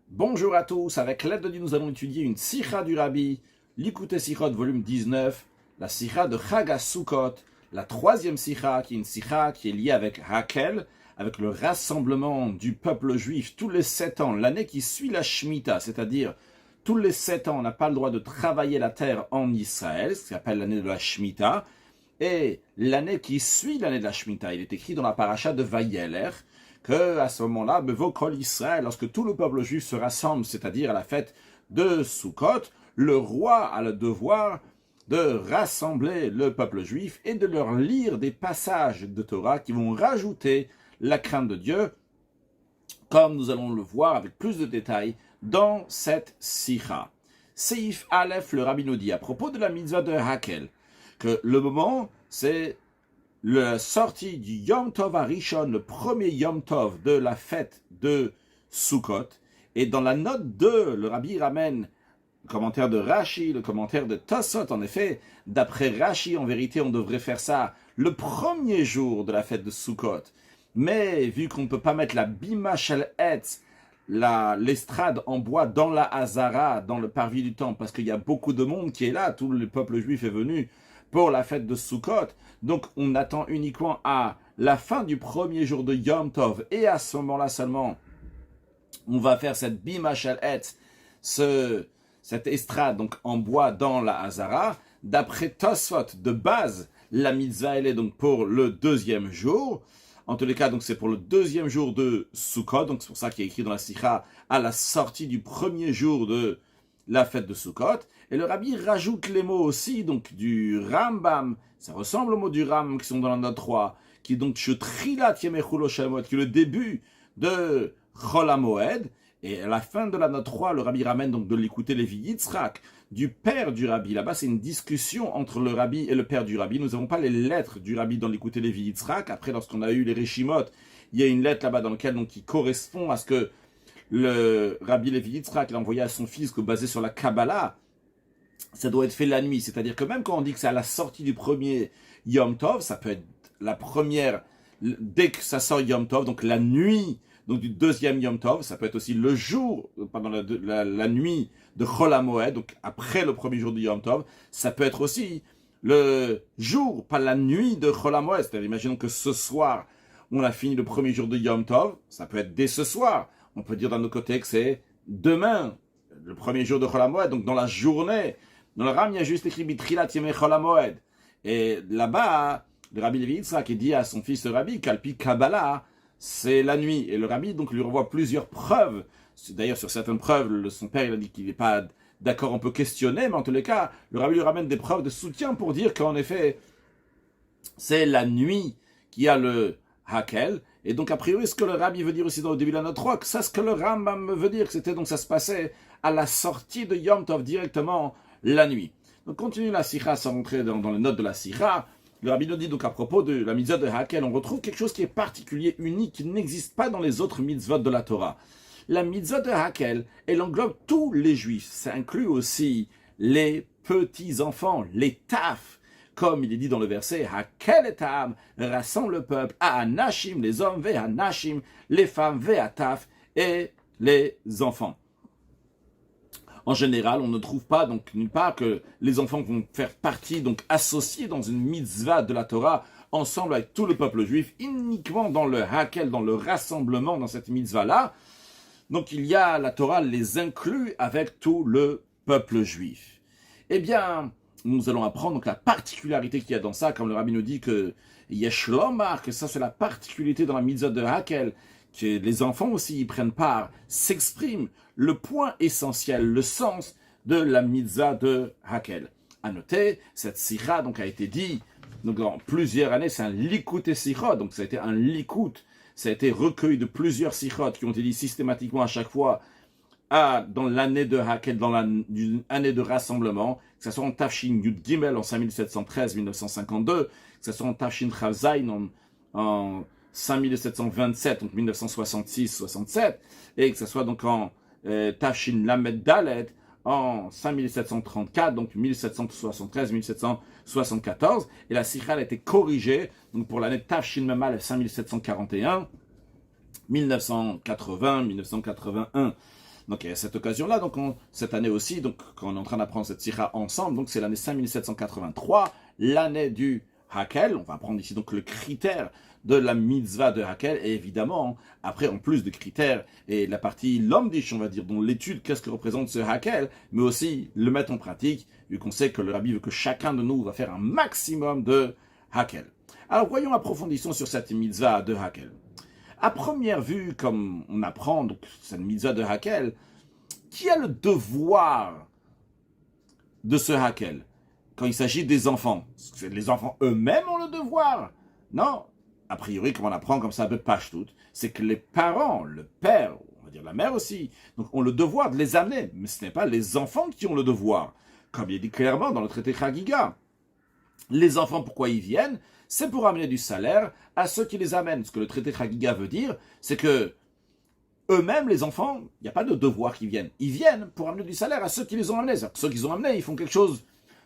Bonjour à tous, avec l'aide de Dieu, nous allons étudier une sikha du Rabbi, l'Ikutei Sichot, volume 19, la sikha de Chag HaSukkot, la troisième sikha, qui est une sikha qui est liée avec Hakel, avec le rassemblement du peuple juif tous les 7 ans, l'année qui suit la Shemitah, c'est-à-dire tous les 7 ans, on n'a pas le droit de travailler la terre en Israël, ce qu'on appelle l'année de la Shemitah, et l'année qui suit l'année de la Shemitah, il est écrit dans la paracha de Vayeler, que à ce moment-là, Bevokol Israël, lorsque tout le peuple juif se rassemble, c'est-à-dire à la fête de Sukkot, le roi a le devoir de rassembler le peuple juif et de leur lire des passages de Torah qui vont rajouter la crainte de Dieu, comme nous allons le voir avec plus de détails dans cette sikha. Seif Aleph, le Rabbi nous dit à propos de la mitzvah de Hakel, que le moment, c'est la sortie du Yom Tov Harishon, le premier Yom Tov de la fête de Sukkot. Et dans la note 2, le Rabbi ramène le commentaire de Rashi, le commentaire de Tosot. En effet, d'après Rashi, en vérité, on devrait faire ça le premier jour de la fête de Sukkot. Mais vu qu'on ne peut pas mettre la Bima Shel Etz, l'estrade en bois dans la Hazara, dans le parvis du temple, parce qu'il y a beaucoup de monde qui est là, tout le peuple juif est venu pour la fête de Sukkot. Donc on attend uniquement à la fin du premier jour de Yom Tov, et à ce moment-là seulement, on va faire cette Bima Shel Etz, cette estrade donc en bois dans la Hazara. D'après Tosfot, de base, la mitzvah elle est donc pour le deuxième jour. En tous les cas, donc c'est pour le deuxième jour de Sukkot, donc c'est pour ça qu'il est écrit dans la sikha à la sortie du premier jour de la fête de Sukkot. Et le Rabbi rajoute les mots aussi, donc du Rambam, ça ressemble aux mots du Ram qui sont dans la note 3, qui est donc Shetrilat Yemei Chol Hamoed, qui est le début de Chol Hamoed. Et à la fin de la note 3, le Rabbi ramène donc de l'écouter Lévi Yitzhak, du père du Rabbi. Là-bas, c'est une discussion entre le Rabbi et le père du Rabbi. Nous n'avons pas les lettres du Rabbi dans l'écouter Lévi Yitzhak. Après, lorsqu'on a eu les Reshimot, il y a une lettre là-bas dans laquelle donc, qui correspond à ce que le Rabbi Lévi Yitzhak a envoyé à son fils, que basé sur la Kabbalah, ça doit être fait la nuit. C'est-à-dire que même quand on dit que c'est à la sortie du premier Yom Tov, ça peut être la première, dès que ça sort Yom Tov, donc la nuit donc du deuxième Yom Tov, ça peut être aussi le jour, pendant la nuit de Chol HaMoed, donc après le premier jour du Yom Tov, ça peut être aussi le jour, pas la nuit de Chol HaMoed, c'est-à-dire imaginons que ce soir, on a fini le premier jour de Yom Tov, ça peut être dès ce soir, on peut dire d'un autre côté que c'est demain, le premier jour de Chol HaMoed, donc dans la journée. Dans le Ram, il y a juste écrit Bitrilat Yemei Chol HaMoed. Et là-bas, le Rabbi Lévi Yitzhak dit à son fils Rabbi, Kalpi Kabbalah, c'est la nuit. Et le Rabbi donc lui renvoie plusieurs preuves. D'ailleurs, sur certaines preuves, son père il a dit qu'il n'est pas d'accord, on peut questionner, mais en tous les cas, le Rabbi lui ramène des preuves de soutien pour dire qu'en effet, c'est la nuit qui a le Hakel. Et donc, a priori, ce que le Rabbi veut dire aussi dans le début de la note 3, que ça, ce que le Rambam veut dire, que c'était donc ça se passait à la sortie de Yom Tov, directement la nuit. Donc, continue la sikha sans rentrer dans les notes de la sikha. Le Rabbi nous dit donc à propos de la mitzvah de Hakel, on retrouve quelque chose qui est particulier, unique, qui n'existe pas dans les autres mitzvot de la Torah. La mitzvah de Hakel, elle englobe tous les juifs. Ça inclut aussi les petits-enfants, les taf. Comme il est dit dans le verset, Hakel et Tam, rassemble le peuple, à Anashim, les hommes, ve Anashim, les femmes, ve Taf, et les enfants. En général, on ne trouve pas donc nulle part que les enfants vont faire partie, donc associés dans une mitzvah de la Torah, ensemble avec tout le peuple juif, uniquement dans le Hakel, dans le rassemblement, dans cette mitzvah-là. Donc il y a, la Torah les inclut avec tout le peuple juif. Eh bien, nous allons apprendre donc la particularité qu'il y a dans ça, comme le Rabbi nous dit que Yeshlomar, que ça c'est la particularité dans la mitzvah de Hakel, que les enfants aussi y prennent part, s'exprime le point essentiel, le sens de la mitzvah de Hakel. À noter, cette sikha donc a été dit donc dans plusieurs années, c'est un likutei sichot, donc ça a été un likut, ça a été recueilli de plusieurs sichot qui ont été dit systématiquement à chaque fois dans l'année de Hakel, dans l'année de rassemblement, que ce soit en Tafshin Yud Gimel en 5713-1952, que ce soit en Tafshin Chav Zayin en 5727, donc 1966-67, et que ce soit donc en Tafshin Lamed Dalet en 5734, donc 1773-1774, et la sikha a été corrigée donc pour l'année Tafshin Memal 5741, 1980-1981. Donc à cette occasion-là, donc cette année aussi, donc quand on est en train d'apprendre cette sikha ensemble, donc c'est l'année 5783, l'année du Hakel. On va apprendre ici donc le critère de la mitzvah de Hakel, et évidemment, après, en plus de critères, et la partie l'omdish, on va dire, dont l'étude, qu'est-ce que représente ce Hakel, mais aussi le mettre en pratique, vu qu'on sait que le Rabbi veut que chacun de nous va faire un maximum de Hakel. Alors, voyons, approfondissons sur cette mitzvah de Hakel. À première vue, comme on apprend donc cette mitzvah de Hakel, qui a le devoir de ce Hakel quand il s'agit des enfants? Les enfants eux-mêmes ont le devoir? Non. A priori, comme on apprend comme ça un peu pashtout, c'est que les parents, le père, on va dire la mère aussi, donc ont le devoir de les amener, mais ce n'est pas les enfants qui ont le devoir. Comme il est dit clairement dans le traité Chagiga, les enfants, pourquoi ils viennent? C'est pour amener du salaire à ceux qui les amènent. Ce que le traité Chagiga veut dire, c'est que eux-mêmes, les enfants, il n'y a pas de devoir qu'ils viennent. Ils viennent pour amener du salaire à ceux qui les ont amenés. Ceux qui les ont amenés, ils font quelque chose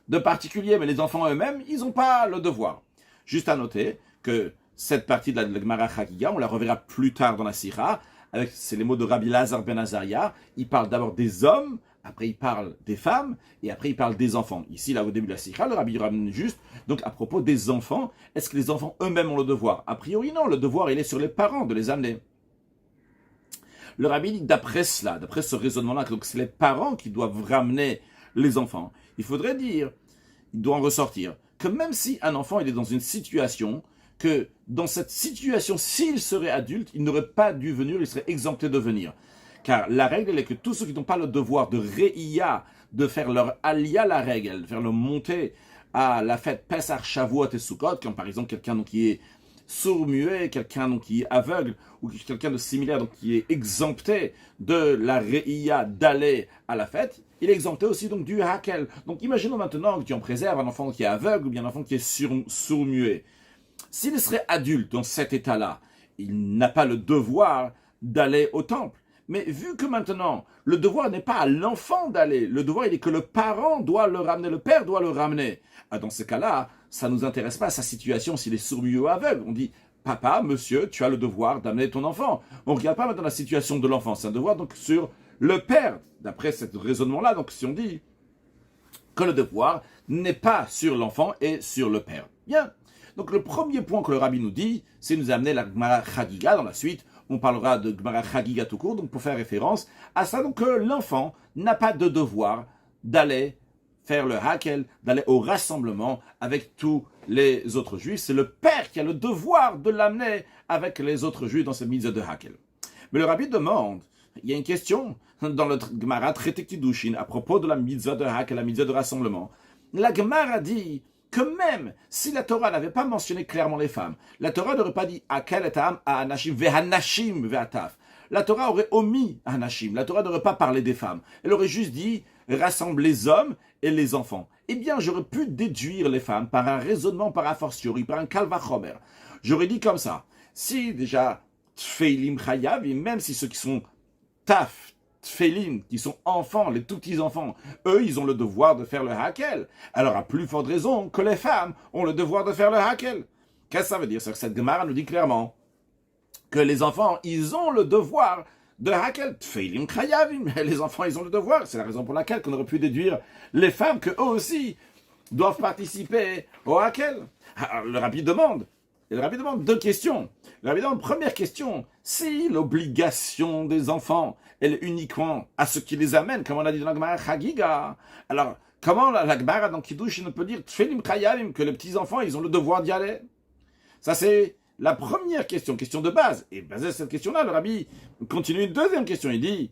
de particulier, mais les enfants eux-mêmes, ils n'ont pas le devoir. Juste à noter que cette partie de la Gemara Chagiga, on la reverra plus tard dans la Sira, c'est les mots de Rabbi Lazar ben Azaria. Il parle d'abord des hommes, après il parle des femmes, et après il parle des enfants. Ici, là, au début de la Sira, le Rabbi ramène juste, donc à propos des enfants, est-ce que les enfants eux-mêmes ont le devoir? A priori, non, le devoir, il est sur les parents de les amener. Le Rabbi dit, d'après cela, d'après ce raisonnement-là, donc c'est les parents qui doivent ramener les enfants. Il faudrait dire, il doit en ressortir, que même si un enfant il est dans une situation, que dans cette situation, s'il serait adulte, il n'aurait pas dû venir, il serait exempté de venir. Car la règle est que tous ceux qui n'ont pas le devoir de réia, de faire leur alia la règle, de faire leur montée à la fête Pesach, Shavuot et Sukkot, comme par exemple quelqu'un donc, qui est sourd-muet, quelqu'un donc, qui est aveugle, ou quelqu'un de similaire donc, qui est exempté de la réia d'aller à la fête, il est exempté aussi donc du hakel. Donc imaginons maintenant que tu en préserves un enfant qui est aveugle ou bien un enfant qui est sourd-muet. S'il serait adulte dans cet état-là, il n'a pas le devoir d'aller au temple. Mais vu que maintenant, le devoir n'est pas à l'enfant d'aller, le devoir il est que le parent doit le ramener, le père doit le ramener. Dans ces cas-là, ça ne nous intéresse pas sa situation s'il est sourd-muet ou aveugle. On dit, papa, monsieur, tu as le devoir d'amener ton enfant. On ne regarde pas maintenant la situation de l'enfant, c'est un devoir donc sur le père. D'après ce raisonnement-là, donc si on dit que le devoir n'est pas sur l'enfant et sur le père. Bien. Donc le premier point que le Rabbi nous dit, c'est nous amener la Gemara Chagiga. Dans la suite, on parlera de Gemara Chagiga tout court, donc pour faire référence à ça, donc que l'enfant n'a pas de devoir d'aller faire le hakel, d'aller au rassemblement avec tous les autres juifs. C'est le père qui a le devoir de l'amener avec les autres juifs dans cette mitzvah de hakel. Mais le Rabbi demande, il y a une question dans le Gemara traité Kiddushin à propos de la mitzvah de hakel, la mitzvah de rassemblement. La Gemara dit que même si la Torah n'avait pas mentionné clairement les femmes, la Torah n'aurait pas dit Hakel et Ta'am à Anashim ve'hanashim ve'ataf. La Torah aurait omis Anashim. La Torah n'aurait pas parlé des femmes. Elle aurait juste dit rassemble les hommes et les enfants. Eh bien, j'aurais pu déduire les femmes par un raisonnement par a fortiori, par un kalvachomer. J'aurais dit comme ça. Si déjà Tfeilim Chayavim, même si ceux qui sont taf, Tfeilim, qui sont enfants, les tout petits enfants, eux, ils ont le devoir de faire le hakel. Alors, à plus forte raison que les femmes ont le devoir de faire le hakel. Qu'est-ce que ça veut dire? C'est que cette Gemara nous dit clairement que les enfants, ils ont le devoir de hakel. Tfeilim Chayavim, les enfants, ils ont le devoir. C'est la raison pour laquelle qu'on aurait pu déduire les femmes que eux aussi doivent participer au hakel. Alors, le Rabbi demande. Et le Rabbi demande deux questions. Le Rabbi demande, première question, si l'obligation des enfants, elle est uniquement à ceux qui les amènent, comme on a dit dans la Gemara Chagiga, alors comment la Gemara dans Kiddush ne peut dire Tfeilim Chayavim, que les petits-enfants, ils ont le devoir d'y aller? Ça, c'est la première question, question de base. Et basé sur cette question-là, le Rabbi continue une deuxième question. Il dit,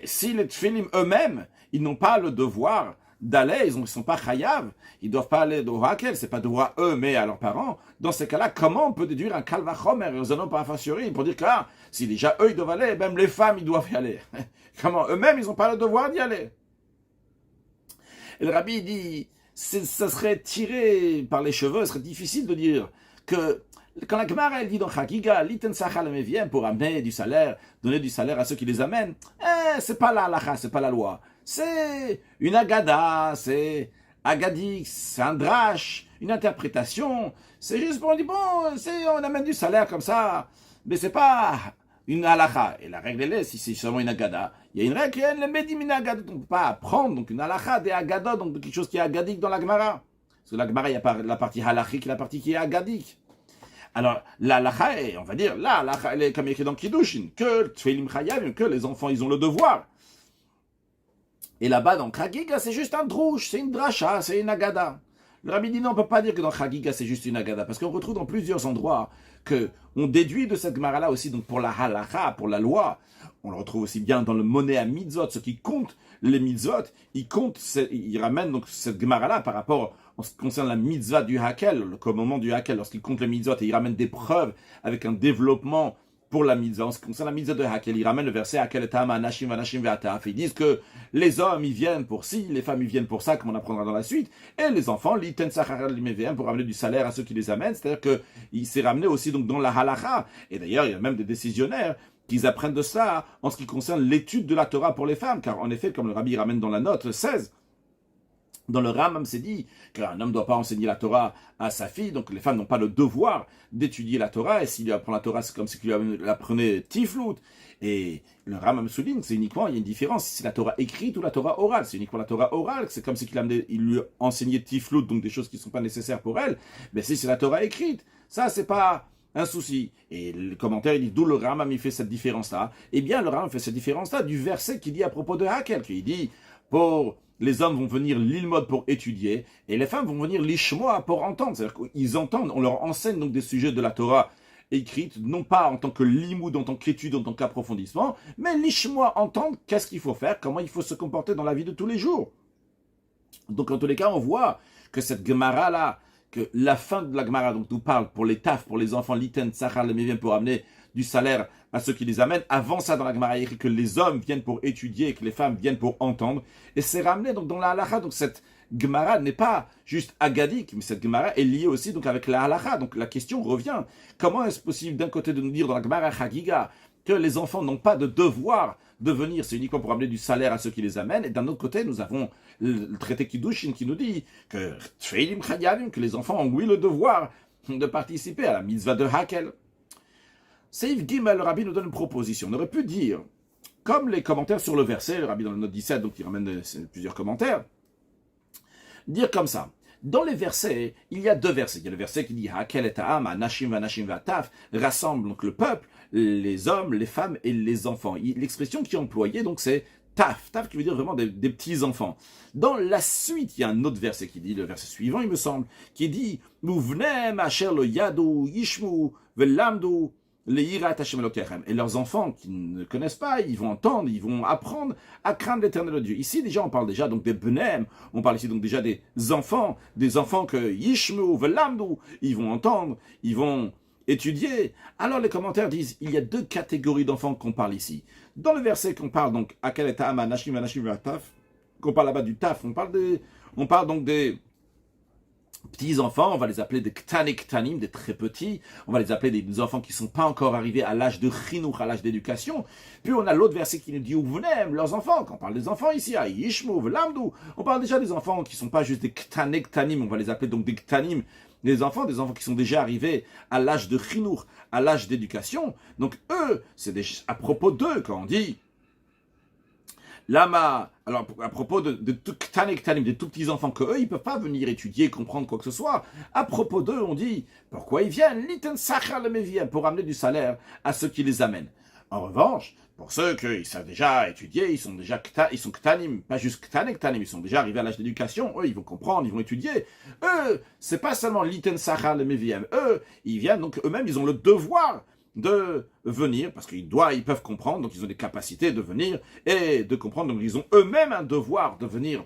si les Tfeilim eux-mêmes, ils n'ont pas le devoir d'aller, ils ne sont pas chayav, ils ne doivent pas aller au hakel, c'est pas devoir eux, mais à leurs parents. Dans ces cas-là, comment on peut déduire un kalvachomer, raisonnant par fortiori, pour dire que si déjà eux ils doivent aller, même les femmes ils doivent y aller. Comment eux-mêmes ils n'ont pas le devoir d'y aller? Et le Rabbi dit, ça serait tiré par les cheveux, ce serait difficile de dire que quand la Gemara elle dit dans Chagiga, l'iten sachal vient pour amener du salaire, donner du salaire à ceux qui les amènent, c'est pas la halacha, c'est pas la loi. C'est une agada, c'est agadix, c'est un drash, une interprétation. C'est juste pour on dit, bon, on amène du salaire comme ça, mais c'est pas une halakha. Et la règle elle est, si c'est seulement une agada, Il y a une règle qui est le Medimina Agadot. On ne peut pas apprendre donc une halakha des Agadot, donc de quelque chose qui est agadique dans la Gemara. Parce que la Gemara, il y a la partie halachique et la partie qui est agadique. Alors, la halakha, on va dire, la halakha, elle est comme écrit dans Kiddushin, que Tfeilim Chayavim, que les enfants, ils ont le devoir. Et là-bas, dans Chagiga, c'est juste un drouche, c'est une dracha, c'est une agada. Le rabbi dit non, on ne peut pas dire que dans Chagiga, c'est juste une agada, parce qu'on retrouve dans plusieurs endroits qu'on déduit de cette Gemara-là aussi, donc pour la halakha, pour la loi. On le retrouve aussi bien dans le monnaie à mitzvot, ceux qui comptent les mitzvot, ils ramènent donc cette Gemara-là par rapport en ce qui concerne la mitzvah du hakel, le commandement du hakel, lorsqu'ils comptent les mitzvot, et ils ramènent des preuves avec un développement pour la mitzvah. En ce qui concerne la mitzvah de hakel, ils ramènent le verset hakel etam anashim vanashim ve'ataf. Ils disent que les hommes, ils viennent pour ci, les femmes, ils viennent pour ça, comme on apprendra dans la suite, et les enfants, l'iten sachar l'imevm, pour ramener du salaire à ceux qui les amènent, c'est-à-dire qu'il s'est ramené aussi donc dans la halakha. Et d'ailleurs, il y a même des décisionnaires qu'ils apprennent de ça en ce qui concerne l'étude de la Torah pour les femmes, car en effet, comme le rabbi ramène dans la note 16, dans le Rambam, c'est dit qu'un homme ne doit pas enseigner la Torah à sa fille, donc les femmes n'ont pas le devoir d'étudier la Torah, et s'il lui apprend la Torah, c'est comme si il lui apprenait tiflout. Et le Rambam souligne, c'est uniquement, il y a une différence, c'est la Torah écrite ou la Torah orale. C'est uniquement la Torah orale, c'est comme si il lui enseignait tiflout, donc des choses qui ne sont pas nécessaires pour elle, mais si c'est la Torah écrite, ça c'est pas un souci. Et le commentaire, il dit d'où le Rambam il fait cette différence-là. Eh bien, le Rambam fait cette différence-là du verset qui dit à propos de Hakel, qui dit pour les hommes vont venir l'ilmod pour étudier, et les femmes vont venir l'ishmoa pour entendre. C'est-à-dire qu'ils entendent, on leur enseigne donc des sujets de la Torah écrite, non pas en tant que limoud, en tant qu'étude, en tant qu'approfondissement, mais l'ishmoa entendre qu'est-ce qu'il faut faire, comment il faut se comporter dans la vie de tous les jours. Donc en tous les cas, on voit que cette Gemara-là, que la fin de la Gemara donc nous parle pour les taf, pour les enfants, l'iten, sachar, le mévien, pour amener du salaire à ceux qui les amènent. Avant ça, dans la Gemara, il y a écrit que les hommes viennent pour étudier et que les femmes viennent pour entendre. Et c'est ramené donc dans la halakha. Donc cette Gemara n'est pas juste agadique, mais cette Gemara est liée aussi donc avec la halakha. Donc la question revient, comment est-ce possible d'un côté de nous dire dans la Gemara Chagiga que les enfants n'ont pas de devoir de venir, c'est uniquement pour amener du salaire à ceux qui les amènent, et d'un autre côté, nous avons le traité Kiddushin qui nous dit que Tfeilim Chayavim, que les enfants ont oui le devoir de participer à la mitzvah de Hakel. Seif Gimel, le rabbi nous donne une proposition. On aurait pu dire, comme les commentaires sur le verset, le rabbi dans la note 17, donc il ramène plusieurs commentaires, dire comme ça. Dans les versets, il y a deux versets. Il y a le verset qui dit Hakel et Ta'am, Anashim Vanashim Vataf, rassemble donc le peuple, les hommes, les femmes et les enfants. L'expression qui est employée, donc c'est Taf, Taf qui veut dire vraiment des petits enfants. Dans la suite, il y a un autre verset qui dit, le verset suivant, il me semble, qui dit Mouvnem Asher lo Yadu Yishmu Velamdu. Et leurs enfants qui ne connaissent pas, ils vont entendre, ils vont apprendre à craindre l'éternel de Dieu. Ici, déjà, on parle déjà donc des benem, on parle ici donc déjà des enfants que yishmu velamdu, ils vont entendre, ils vont étudier. Alors les commentaires disent, il y a deux catégories d'enfants qu'on parle ici. Dans le verset qu'on parle donc, Akel et Ta'am, Anashim, Vataf, qu'on parle là-bas du taf, on parle donc des petits-enfants, on va les appeler des ktanim, des très petits, on va les appeler des enfants qui ne sont pas encore arrivés à l'âge de chinuch, à l'âge d'éducation. Puis on a l'autre verset qui nous dit Uvnem, leurs enfants, quand on parle des enfants ici, à Yishmu, Velamdu, on parle déjà des enfants qui ne sont pas juste des ktanim, on va les appeler donc des ktanim, des enfants qui sont déjà arrivés à l'âge de chinuch, à l'âge d'éducation. Donc eux, c'est à propos d'eux quand on dit Lama, alors à propos de tout ktanim, des tout petits enfants, qu'eux, ils peuvent pas venir étudier, comprendre quoi que ce soit. À propos d'eux, on dit, pourquoi ils viennent? L'iten sachar le mévien, pour amener du salaire à ceux qui les amènent. En revanche, pour ceux qui savent déjà étudier, ils sont ktanim, pas juste ktanim, ils sont déjà arrivés à l'âge d'éducation, eux, ils vont comprendre, ils vont étudier. Eux, c'est pas seulement l'iten sachar le mévien, eux, ils viennent, donc eux-mêmes, ils ont le devoir de venir, parce qu'ils peuvent comprendre, donc ils ont des capacités de venir et de comprendre, donc ils ont eux-mêmes un devoir de venir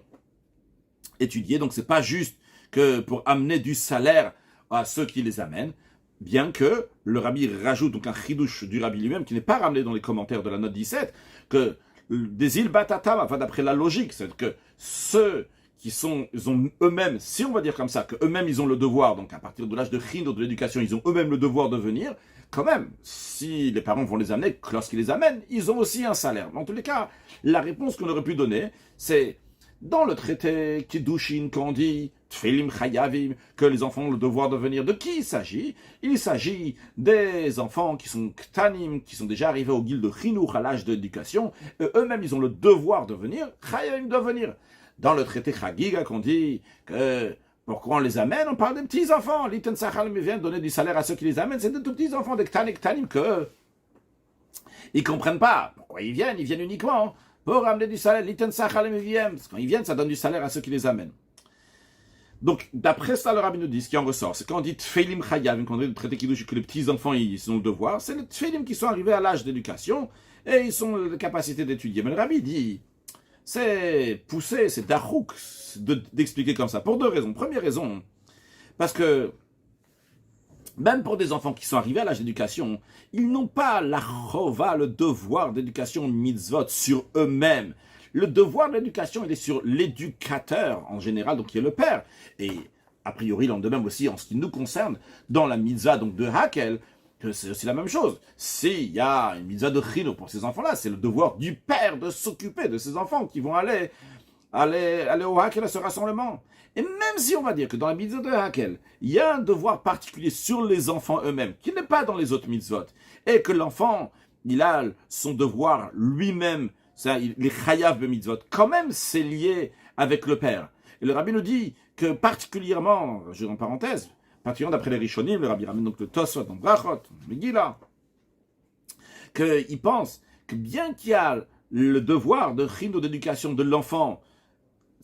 étudier, donc c'est pas juste que pour amener du salaire à ceux qui les amènent, bien que le rabbi rajoute donc un chidouche du rabbi lui-même, qui n'est pas ramené dans les commentaires de la note 17, que des îles batatam, enfin d'après la logique, c'est que ceux ils ont eux-mêmes, si on va dire comme ça, que eux-mêmes ils ont le devoir, donc à partir de l'âge de chino, de l'éducation, ils ont eux-mêmes le devoir de venir, quand même, si les parents vont les amener, lorsqu'ils les amènent, ils ont aussi un salaire. En tous les cas, la réponse qu'on aurait pu donner, c'est Dans le traité Kiddushin, quand on dit Tfilim Chayavim, que les enfants ont le devoir de venir, de qui il s'agit? Il s'agit des enfants qui sont Ktanim, qui sont déjà arrivés au guil de Chinuch, à l'âge d'éducation, et eux-mêmes ils ont le devoir de venir, Chayavim doivent venir. Dans le traité Chagiga, qu'on dit que pourquoi on les amène, on parle des petits enfants. L'Iten Sachalim vient donner du salaire à ceux qui les amènent, c'est des tout petits enfants, des Ktanim, que ils comprennent pas. Pourquoi ils viennent uniquement pour ramener du salaire. L'Iten Sachalim viennent, parce que quand ils viennent, ça donne du salaire à ceux qui les amènent. Donc, d'après ça, le rabbi nous dit, ce qui en ressort, c'est quand on dit Tfeilim Chayavim, quand on dit le traité Kiddush, que les petits enfants, ils ont le devoir, c'est les Tfeilim qui sont arrivés à l'âge d'éducation, et ils ont la capacité d'étudier. Mais le rabbi dit, c'est poussé, c'est dachouk d'expliquer comme ça, pour deux raisons. Première raison, parce que, même pour des enfants qui sont arrivés à l'âge d'éducation, ils n'ont pas la chova, le devoir d'éducation mitzvot sur eux-mêmes. Le devoir de l'éducation, il est sur l'éducateur en général, donc qui est le père. Et a priori, l'en de même aussi en ce qui nous concerne, dans la mitzvah donc de Hakel, que c'est aussi la même chose. S'il y a une mitzvah de chino pour ces enfants-là, c'est le devoir du père de s'occuper de ces enfants qui vont aller au Hakel à ce rassemblement. Et même si on va dire que dans la mitzvah de Hakel, il y a un devoir particulier sur les enfants eux-mêmes, qui n'est pas dans les autres mitzvot, et que l'enfant, il a son devoir lui-même, ça, les chayav de mitzvot, quand même c'est lié avec le père. Et le rabbi nous dit que particulièrement, je en parenthèse, particulièrement d'après les Rishonim, le rabbi ramène donc le Tosfot dans Brachot, Megillah, qu'il pense que bien qu'il y a le devoir de chino d'éducation de l'enfant,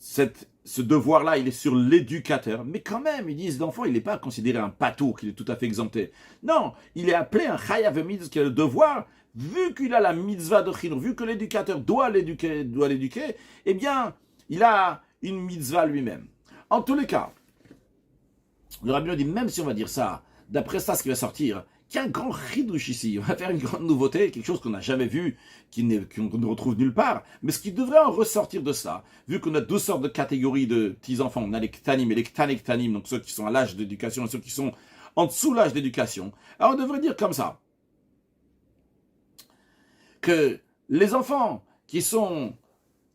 ce devoir-là, il est sur l'éducateur, mais quand même, ils disent l'enfant, il n'est pas considéré un patou, qu'il est tout à fait exempté. Non, il est appelé un chayav mitzvah, qui a le devoir, vu qu'il a la mitzvah de chino, vu que l'éducateur doit l'éduquer, eh bien, il a une mitzvah lui-même. En tous les cas, le rabbi nous dit, même si on va dire ça, d'après ça, ce qui va sortir, qu'il y a un grand chidouche ici, on va faire une grande nouveauté, quelque chose qu'on n'a jamais vu, qu'on ne retrouve nulle part, mais ce qui devrait en ressortir de ça, vu qu'on a deux sortes de catégories de petits-enfants, on a les ktanim et les ktanim, donc ceux qui sont à l'âge d'éducation et ceux qui sont en dessous l'âge d'éducation, alors on devrait dire comme ça, que les enfants qui sont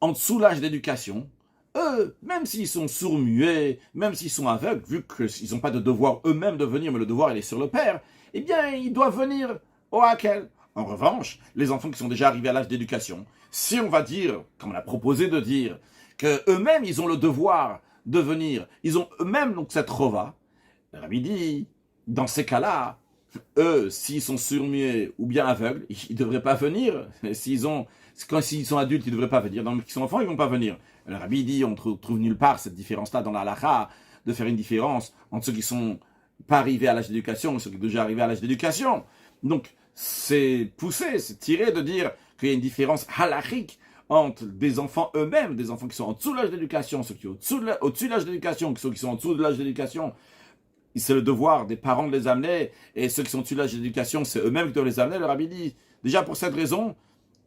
en dessous l'âge d'éducation, eux, même s'ils sont sourds-muets, même s'ils sont aveugles, vu qu'ils n'ont pas de devoir eux-mêmes de venir, mais le devoir il est sur le père, eh bien, ils doivent venir au Hakel. En revanche, les enfants qui sont déjà arrivés à l'âge d'éducation, si on va dire, comme on a proposé de dire, que eux-mêmes, ils ont le devoir de venir, ils ont eux-mêmes donc cette rova, le rabbi dit, dans ces cas-là, eux, s'ils sont sourds-muets ou bien aveugles, ils ne devraient pas venir. S'ils sont adultes, ils ne devraient pas venir. Donc, s'ils sont enfants, ils ne vont pas venir. Le rabbi dit, on ne trouve nulle part cette différence-là dans la halakha, de faire une différence entre ceux qui sont pas arrivés à l'âge d'éducation et ceux qui sont déjà arrivés à l'âge d'éducation. Donc, c'est poussé, c'est tiré de dire qu'il y a une différence halachique entre des enfants eux-mêmes, des enfants qui sont en dessous de l'âge d'éducation, ceux qui sont au-dessus de l'âge d'éducation, ceux qui sont en dessous de l'âge d'éducation. C'est le devoir des parents de les amener, et ceux qui sont au-dessus de l'âge d'éducation, c'est eux-mêmes qui doivent les amener. Le rabbi dit, déjà pour cette raison,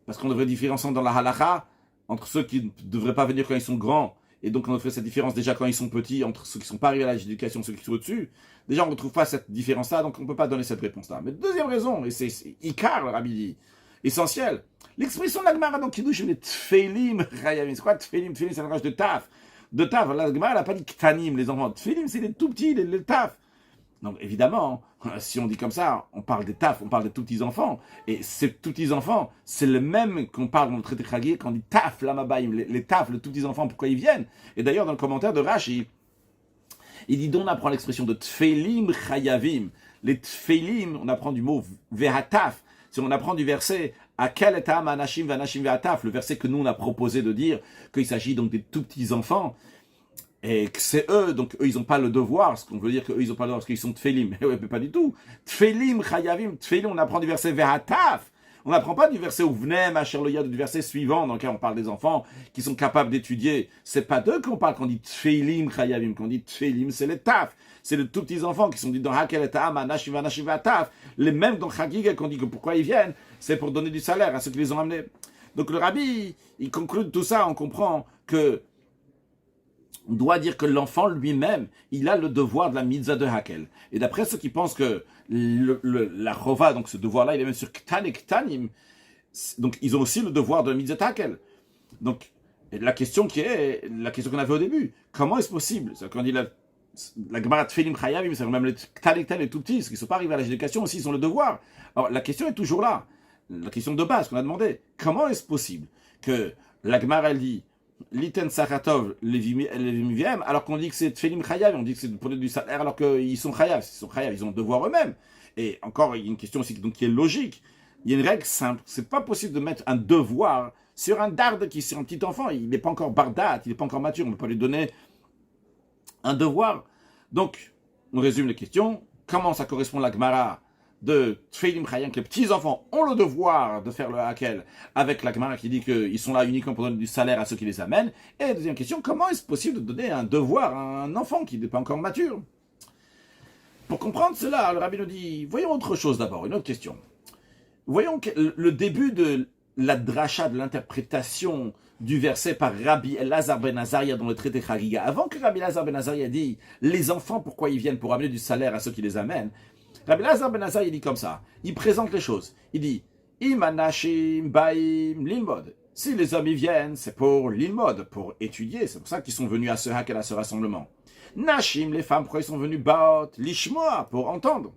parce qu'on devrait différencier dans la halakha, entre ceux qui ne devraient pas venir quand ils sont grands, et donc on devrait cette différence déjà quand ils sont petits, entre ceux qui ne sont pas arrivés à l'âge d'éducation et ceux qui sont au-dessus. Déjà on ne retrouve pas cette différence-là, donc on ne peut pas donner cette réponse-là. Mais deuxième raison, et c'est Ikar, le rabbi dit, essentiel, l'expression de la Gemara dans Kiddush, c'est Tfeilim Chayavim. C'est quoi Tfeilim? Tfeilim, c'est le rage de Taf. De Taf, la Gemara n'a pas dit Ktanim, les enfants. Tfeilim, c'est les tout petits, les Taf. Donc évidemment, si on dit comme ça, on parle des taf, on parle des tout petits enfants. Et ces tout petits enfants, c'est le même qu'on parle dans le traité Chagiga quand on dit taf, lamabaïm, les taf, les tout petits enfants, pourquoi ils viennent. Et d'ailleurs, dans le commentaire de Rashi, il dit d'on apprend l'expression de tfeilim chayavim. Les tfeilim, on apprend du mot vehataf. Si on apprend du verset akel etam anashim vanashim vehataf, le verset que nous on a proposé de dire qu'il s'agit donc des tout petits enfants. Et que c'est eux, donc eux, ils n'ont pas le devoir, ce qu'on veut dire qu'eux, ils n'ont pas le devoir, parce qu'ils sont tfeilim. Mais ouais, mais pas du tout. Tfeilim, chayavim, tfeilim, on apprend du verset vehataf. On n'apprend pas du verset ouvnem, asherloya, du verset suivant, dans lequel on parle des enfants qui sont capables d'étudier. C'est pas d'eux qu'on parle quand on dit tfeilim, chayavim. Quand on dit tfeilim, c'est les taf. C'est les tout petits enfants qui sont dit dans hakel et ta'am, anashim, vanashim, vehataf. Les mêmes dans Chagiga qu'on dit que pourquoi ils viennent, c'est pour donner du salaire à ceux qui les ont amenés. Donc le rabbi, il conclut de tout ça, on comprend que on doit dire que l'enfant lui-même, il a le devoir de la mitzvah de Hakel. Et d'après ceux qui pensent que la chova, donc ce devoir-là, il est même sur Ktan et Ktanim, donc ils ont aussi le devoir de la mitzvah de Hakel. Donc Et la question la question qu'on avait au début, comment est-ce possible? C'est quand on dit la Gemara Tfilim Chayavim, c'est même les Talitel et tout petits, ceux qui ne sont pas arrivés à l'âge d'éducation aussi, ils ont le devoir. Alors la question est toujours là. La question de base qu'on a demandé. Comment est-ce possible que la Gemara elle dit Liten Sachatov Levimiviem, alors qu'on dit que c'est Tfilim Chayav, on dit que c'est pour du salaire, alors qu'ils sont Chayav, ils ont le devoir eux-mêmes. Et encore, il y a une question aussi donc, qui est logique. Il y a une règle simple. C'est pas possible de mettre un devoir sur un darde qui est sur un petit enfant. Il n'est pas encore bardat, il n'est pas encore mature. On ne peut pas lui donner un devoir. Donc, on résume les questions. Comment ça correspond à la Gemara de Tfeilim Chayam, que les petits-enfants ont le devoir de faire le hakel, avec la Gemara qui dit qu'ils sont là uniquement pour donner du salaire à ceux qui les amènent. Et la deuxième question, comment est-ce possible de donner un devoir à un enfant qui n'est pas encore mature? Pour comprendre cela, le rabbi nous dit, voyons autre chose d'abord, une autre question. Voyons le début de la dracha, de l'interprétation du verset par Rabbi Elazar ben Azaria dans le traité Chagiga. Avant que Rabbi Elazar ben Azaria dise les enfants, pourquoi ils viennent pour amener du salaire à ceux qui les amènent, Rabbi Elazar ben Azaria dit comme ça. Il présente les choses. Il dit Imanashim baim lilmod. Si les hommes y viennent, c'est pour lilmod, pour étudier. C'est pour ça qu'ils sont venus à ce hakel, à ce rassemblement. Nashim, les femmes, pourquoi ils sont venus baot lishmoa, pour entendre.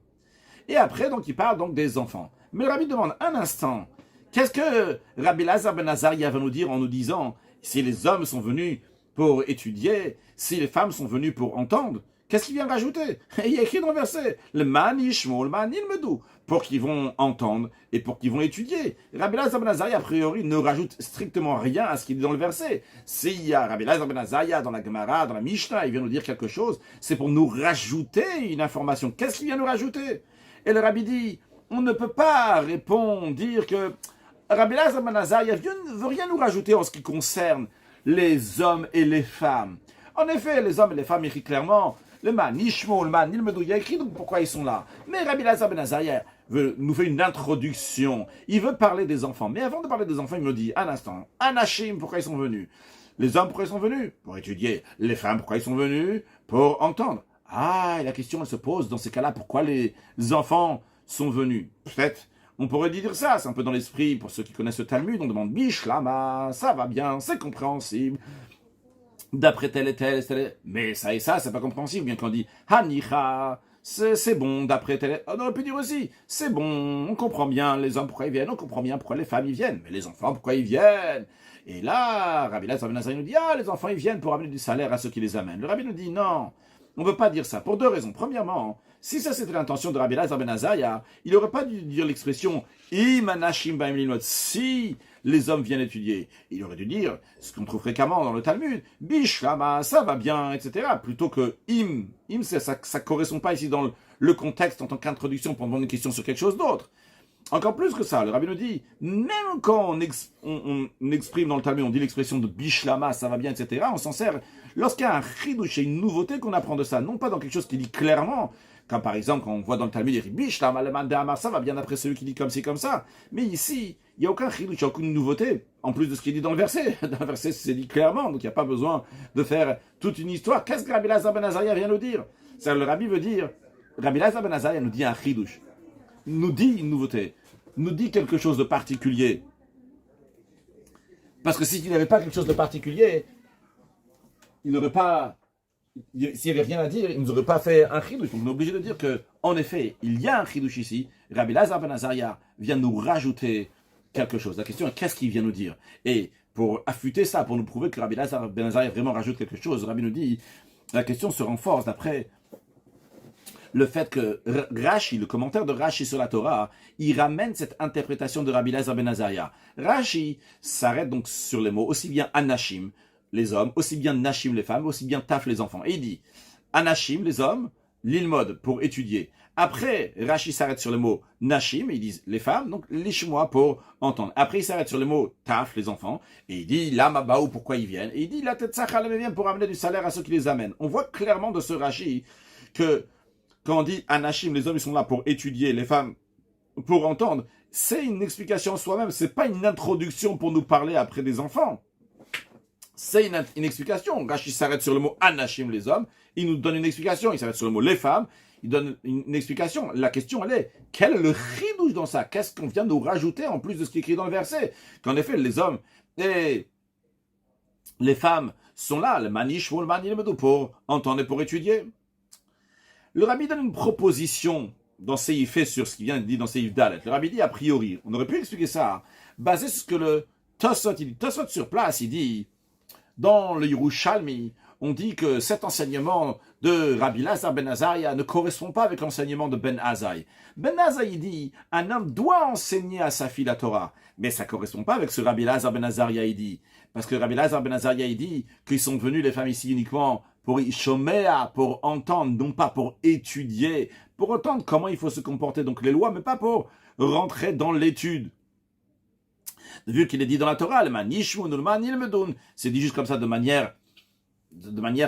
Et après, donc, il parle donc des enfants. Mais le rabbi demande un instant. Qu'est-ce que Rabbi Elazar ben Azaria va nous dire en nous disant si les hommes sont venus pour étudier, si les femmes sont venues pour entendre? Qu'est-ce qu'il vient rajouter? Il y a écrit dans le verset le man yishmo, le man ilmedou, pour qu'ils vont entendre et pour qu'ils vont étudier. Rabbi Elazar ben Azaria, a priori, ne rajoute strictement rien à ce qu'il dit dans le verset. S'il y a Rabbi Elazar ben Azaria dans la Gemara, dans la Mishnah, il vient nous dire quelque chose, c'est pour nous rajouter une information. Qu'est-ce qu'il vient nous rajouter? Et le rabbi dit on ne peut pas répondre, dire que Rabbi Elazar ben Azaria ne veut rien nous rajouter en ce qui concerne les hommes et les femmes. En effet, les hommes et les femmes écrivent clairement le man, Ishmo, le man, Nilmedou, il y a écrit donc pourquoi ils sont là. Mais Rabbi Elazar ben Azaria nous fait une introduction. Il veut parler des enfants. Mais avant de parler des enfants, il me dit un instant, Anashim, pourquoi ils sont venus? Les hommes, pourquoi ils sont venus? Pour étudier. Les femmes, pourquoi ils sont venus? Pour entendre. Ah, et la question elle se pose dans ces cas-là, pourquoi les enfants sont venus? Peut-être. On pourrait dire ça, c'est un peu dans l'esprit, pour ceux qui connaissent le Talmud, on demande Bishlama, ça va bien, c'est compréhensible. D'après tel et tel, mais ça et ça, c'est pas compréhensible. Bien qu'on dit Hanicha, c'est bon, d'après tel. On aurait pu dire aussi, c'est bon, on comprend bien les hommes pourquoi ils viennent, on comprend bien pourquoi les femmes y viennent, mais les enfants pourquoi ils viennent? Et là, Rabbi Elazar ben Azaria nous dit, les enfants ils viennent pour amener du salaire à ceux qui les amènent. Le rabbi nous dit non. On ne peut pas dire ça, pour deux raisons. Premièrement, si ça c'était l'intention de Rabbi Elazar ben Azaria, il n'aurait pas dû dire l'expression « Imanashim baim lilmod » si les hommes viennent étudier. Il aurait dû dire, ce qu'on trouve fréquemment dans le Talmud, « Bishlama, ça va bien, etc. » plutôt que « Im ». Im, ça ne correspond pas ici dans le contexte en tant qu'introduction pour demander une question sur quelque chose d'autre. Encore plus que ça, le rabbi nous dit, même quand on exprime dans le Talmud, on dit l'expression de bishlama, ça va bien, etc., on s'en sert lorsqu'il y a un chidouche et une nouveauté qu'on apprend de ça, non pas dans quelque chose qui dit clairement, comme par exemple quand on voit dans le Talmud, il dit bishlama, le man de Amar, ça va bien d'après celui qui dit comme ci, comme ça, mais ici, il n'y a aucun chidouche, aucune nouveauté, en plus de ce qui est dit dans le verset. Dans le verset, c'est dit clairement, donc il n'y a pas besoin de faire toute une histoire. Qu'est-ce que Rabbi Elazar ben Azaria vient nous dire? Ça, le rabbi veut dire, Rabbi Elazar ben Azaria nous dit un chidouche, nous dit une nouveauté, nous dit quelque chose de particulier. Parce que s'il n'avait pas quelque chose de particulier, il n'aurait pas, s'il n'y avait rien à dire, il ne nous aurait pas fait un chidouche. Donc on est obligé de dire que, en effet, il y a un chidouche ici. Rabbi Elazar ben Azaria vient nous rajouter quelque chose. La question est qu'est-ce qu'il vient nous dire? Et pour affûter ça, pour nous prouver que Rabbi Elazar ben Azaria vraiment rajoute quelque chose, Rabbi nous dit, la question se renforce d'après le fait que Rashi, le commentaire de Rashi sur la Torah, il ramène cette interprétation de Rabbi Elazar ben Azaria. Rashi s'arrête donc sur les mots aussi bien Anashim, les hommes, aussi bien Nashim, les femmes, aussi bien Taf, les enfants. Et il dit Anashim, les hommes, l'ilmod, pour étudier. Après, Rashi s'arrête sur le mot Nashim, et ils disent les femmes, donc Lishmoa pour entendre. Après, il s'arrête sur le mot Taf, les enfants, et il dit Lamabaou, pourquoi ils viennent. Et il dit la Tetzachalam vient pour amener du salaire à ceux qui les amènent. On voit clairement de ce Rashi que quand on dit Anashim, les hommes ils sont là pour étudier, les femmes pour entendre, c'est une explication en soi-même, c'est pas une introduction pour nous parler après des enfants. C'est une explication. Rashi s'arrête sur le mot Anashim, les hommes, il nous donne une explication. Il s'arrête sur le mot les femmes, il donne une explication. La question elle est, quel est le chidouche dans ça? Qu'est-ce qu'on vient nous rajouter en plus de ce qui est écrit dans le verset? Qu'en effet, les hommes, et les femmes sont là, le manish ou le manilmedou, pour entendre et pour étudier. Le rabbi donne une proposition dans Seif sur ce qui vient de dire dans Seif Dalet. Le rabbi dit a priori, on aurait pu expliquer ça, basé sur ce que le Tosfot, il dit. Tosfot sur place, il dit, dans le Yerushalmi, on dit que cet enseignement de Rabbi Lazar ben Azaria ne correspond pas avec l'enseignement de Ben Azaï. Ben Azaï dit, un homme doit enseigner à sa fille la Torah, mais ça ne correspond pas avec ce Rabbi Lazar ben Azaria, il dit. Parce que Rabbi Lazar ben Azaria, il dit qu'ils sont venus les femmes ici uniquement pour Ishomea, pour entendre, non pas pour étudier, pour entendre comment il faut se comporter, donc les lois, mais pas pour rentrer dans l'étude. Vu qu'il est dit dans la Torah, le manishmun, le manilmedun, c'est dit juste comme ça de manière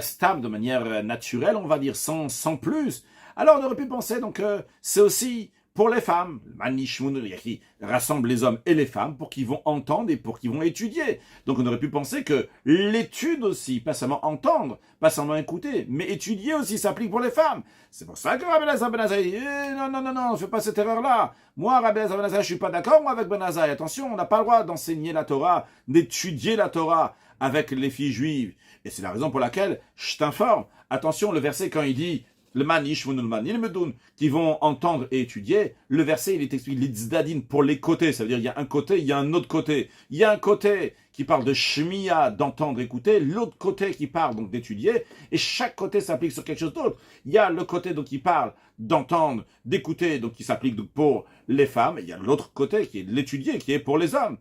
stable, de manière naturelle, on va dire, sans plus. Alors on aurait pu penser donc c'est aussi pour les femmes, le manishmun, qui rassemble les hommes et les femmes pour qu'ils vont entendre et pour qu'ils vont étudier. Donc on aurait pu penser que l'étude aussi, pas seulement entendre, pas seulement écouter, mais étudier aussi s'applique pour les femmes. C'est pour ça que Rabbi Lazar ben Azaï dit non, ne fais pas cette erreur-là. Moi, Rabbi Lazar ben Azaï, je suis pas d'accord avec Ben Azaï. Attention, on n'a pas le droit d'enseigner la Torah, d'étudier la Torah avec les filles juives. Et c'est la raison pour laquelle je t'informe. Attention, le verset quand il dit le manish ou le manilmedun, qui vont entendre et étudier, le verset il est expliqué l'itzdadin pour les côtés, ça veut dire il y a un côté, il y a un autre côté. Il y a un côté qui parle de shmiya, d'entendre, écouter, l'autre côté qui parle donc d'étudier, et chaque côté s'applique sur quelque chose d'autre. Il y a le côté donc qui parle d'entendre, d'écouter, donc qui s'applique donc pour les femmes, et il y a l'autre côté qui est de l'étudier, qui est pour les hommes.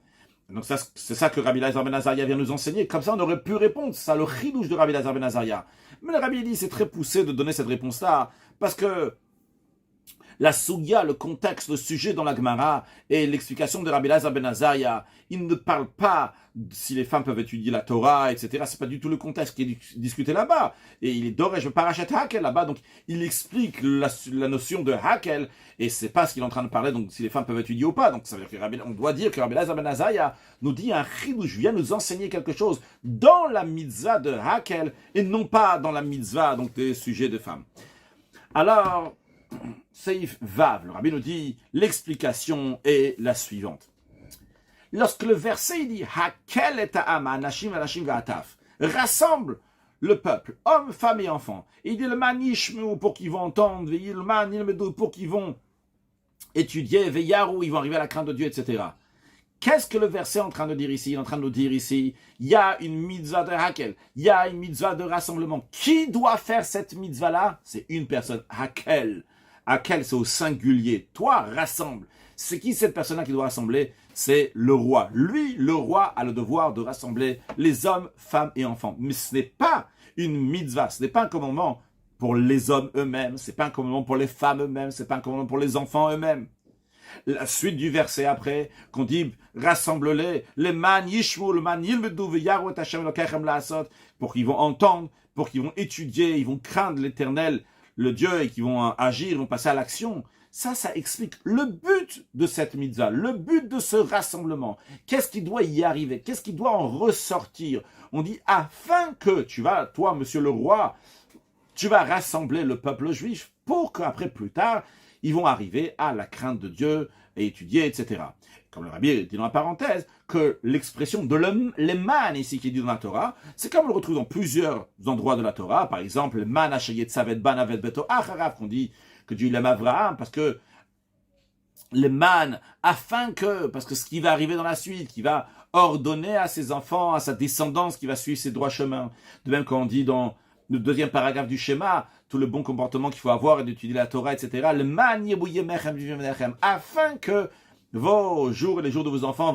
Donc c'est ça que Rabbi Lazar ben Azaria vient nous enseigner. Comme ça, on aurait pu répondre. C'est ça le chidouche de Rabbi Lazar ben Azaria. Mais le Rabbi dit c'est très poussé de donner cette réponse-là parce que la Sugia, le contexte, le sujet dans la Gemara et l'explication de Rabbi Lazar ben Azaria, il ne parle pas si les femmes peuvent étudier la Torah, etc. C'est pas du tout le contexte qui est discuté là-bas. Et il est d'Oresh Parashat Hakel là-bas, donc il explique la notion de Hakel, et c'est pas ce qu'il est en train de parler, donc si les femmes peuvent étudier ou pas. Donc ça veut dire on doit dire que Rabbi Lazar ben Azaria nous dit un chidouche, vient nous enseigner quelque chose dans la mitzvah de Hakel, et non pas dans la mitzvah donc des sujets de femmes. Alors, Seif Vav, le rabbi nous dit, l'explication est la suivante. Lorsque le verset dit Hakel et Ha'ama, Nashim Anashim Va'ataf, rassemble le peuple, hommes, femmes et enfants, il dit le manishmu pour qu'ils vont entendre, le manilmedou pour qu'ils vont étudier, veillarou, ils vont arriver à la crainte de Dieu, etc. Qu'est-ce que le verset est en train de dire ici? Il est en train de nous dire ici, il y a une mitzvah de Hakel, il y a une mitzvah de rassemblement. Qui doit faire cette mitzvah-là? C'est une personne, Hakel. Hakel, c'est au singulier. Toi, rassemble. C'est qui cette personne-là qui doit rassembler? C'est le roi. Lui, le roi, a le devoir de rassembler les hommes, femmes et enfants. Mais ce n'est pas une mitzvah, ce n'est pas un commandement pour les hommes eux-mêmes, ce n'est pas un commandement pour les femmes eux-mêmes, ce n'est pas un commandement pour les enfants eux-mêmes. La suite du verset après, qu'on dit rassemble-les, les man yishmu, le man yilmedu ve'yaru et Hashem lokechem la'asot, pour qu'ils vont entendre, pour qu'ils vont étudier, ils vont craindre l'Éternel, le Dieu, et qu'ils vont agir, ils vont passer à l'action. Ça explique le but de cette mitzvah, le but de ce rassemblement. Qu'est-ce qui doit y arriver? Qu'est-ce qui doit en ressortir? On dit, afin que tu vas, toi, monsieur le roi, tu vas rassembler le peuple juif pour qu'après, plus tard, ils vont arriver à la crainte de Dieu et étudier, etc. Comme le rabbi dit dans la parenthèse, que l'expression de l'eman ici qui est dit dans la Torah, c'est comme on le retrouve dans plusieurs endroits de la Torah. Par exemple, le man hachayet savet ban avet beto acharav, qu'on dit que Dieu l'aime Abraham, parce que le man, parce que ce qui va arriver dans la suite, qui va ordonner à ses enfants, à sa descendance, qui va suivre ses droits chemins. De même qu'on dit dans le deuxième paragraphe du schéma, tout le bon comportement qu'il faut avoir et d'étudier la Torah, etc. Le man yebuyemechem, afin que vos jours et les jours de vos enfants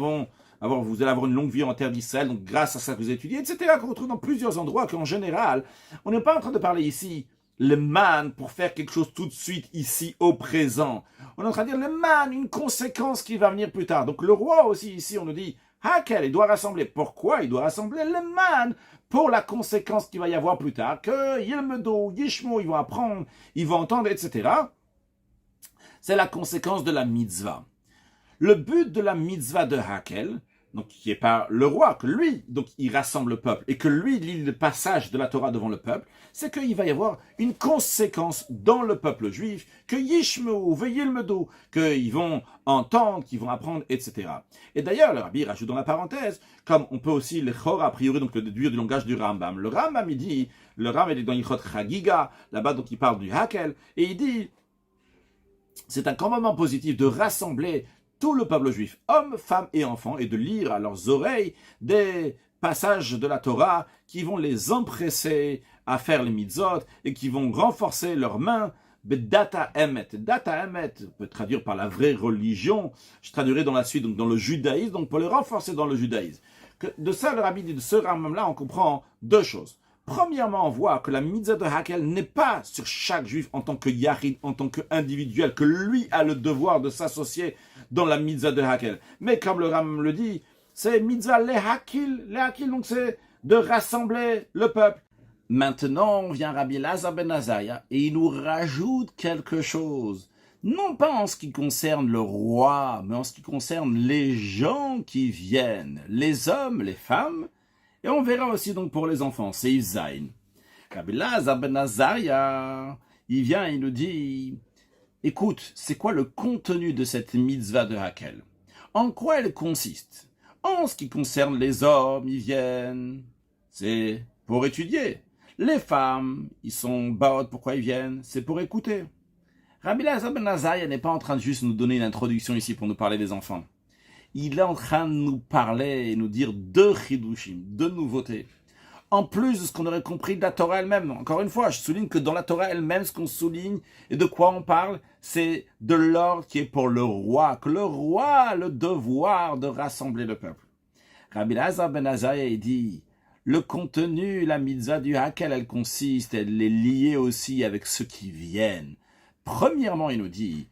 vous allez avoir une longue vie en terre d'Israël, donc grâce à ça que vous étudiez, etc. Qu'on retrouve dans plusieurs endroits, qu'en général, on n'est pas en train de parler ici le man pour faire quelque chose tout de suite ici au présent. On est en train de dire le man, une conséquence qui va venir plus tard. Donc le roi aussi ici, on nous dit Hakel, il doit rassembler. Pourquoi il doit rassembler le man? Pour la conséquence qu'il va y avoir plus tard, que Yilmedo, Yishmo, ils vont apprendre, ils vont entendre, etc. C'est la conséquence de la mitzvah. Le but de la mitzvah de Hakel, donc qui est par le roi, que lui, donc il rassemble le peuple, et que lui lit le passage de la Torah devant le peuple, c'est qu'il va y avoir une conséquence dans le peuple juif, que Yishmeu, veillez le medo, qu'ils vont entendre, qu'ils vont apprendre, etc. Et d'ailleurs, le Rabbi rajoute dans la parenthèse, comme on peut aussi le chor a priori, donc le déduire du langage du Rambam. Le Rambam, il dit, le Rambam est dans Yichot Chagiga, là-bas, donc il parle du Hakel, et il dit, c'est un grand moment positif de rassembler tout le peuple juif, hommes, femmes et enfants, et de lire à leurs oreilles des passages de la Torah qui vont les empresser à faire les mitzvot et qui vont renforcer leurs mains. Data emet. Data emet peut traduire par la vraie religion. Je traduirai dans la suite, donc dans le judaïsme, donc pour les renforcer dans le judaïsme. De ça, le rabbi dit, de ce Rambam-là, on comprend deux choses. Premièrement, on voit que la mitzvah de Hakel n'est pas sur chaque juif en tant que yachid, en tant qu'individuel, que lui a le devoir de s'associer dans la mitzvah de Hakel. Mais comme le Rambam le dit, c'est mitzvah lehakil, donc c'est de rassembler le peuple. Maintenant, vient Rabbi Elazar ben Azariah et il nous rajoute quelque chose. Non pas en ce qui concerne le roi, mais en ce qui concerne les gens qui viennent, les hommes, les femmes, et on verra aussi donc pour les enfants, c'est Isaïn. Rabbi Elazar ben Azariah, il vient et il nous dit, écoute, c'est quoi le contenu de cette mitzvah de Hakel? En quoi elle consiste? En ce qui concerne les hommes, ils viennent, c'est pour étudier. Les femmes, ils sont baot, pourquoi ils viennent? C'est pour écouter. Rabbi Elazar ben Azariah n'est pas en train de juste nous donner une introduction ici pour nous parler des enfants. Il est en train de nous parler et nous dire deux chidushim, deux nouveautés. En plus de ce qu'on aurait compris de la Torah elle-même. Encore une fois, je souligne que dans la Torah elle-même, ce qu'on souligne et de quoi on parle, c'est de l'ordre qui est pour le roi, que le roi a le devoir de rassembler le peuple. Rabbi Elazar ben Azariah dit, le contenu, la mitzvah du Hakel, elle consiste, elle est liée aussi avec ceux qui viennent. Premièrement, il nous dit,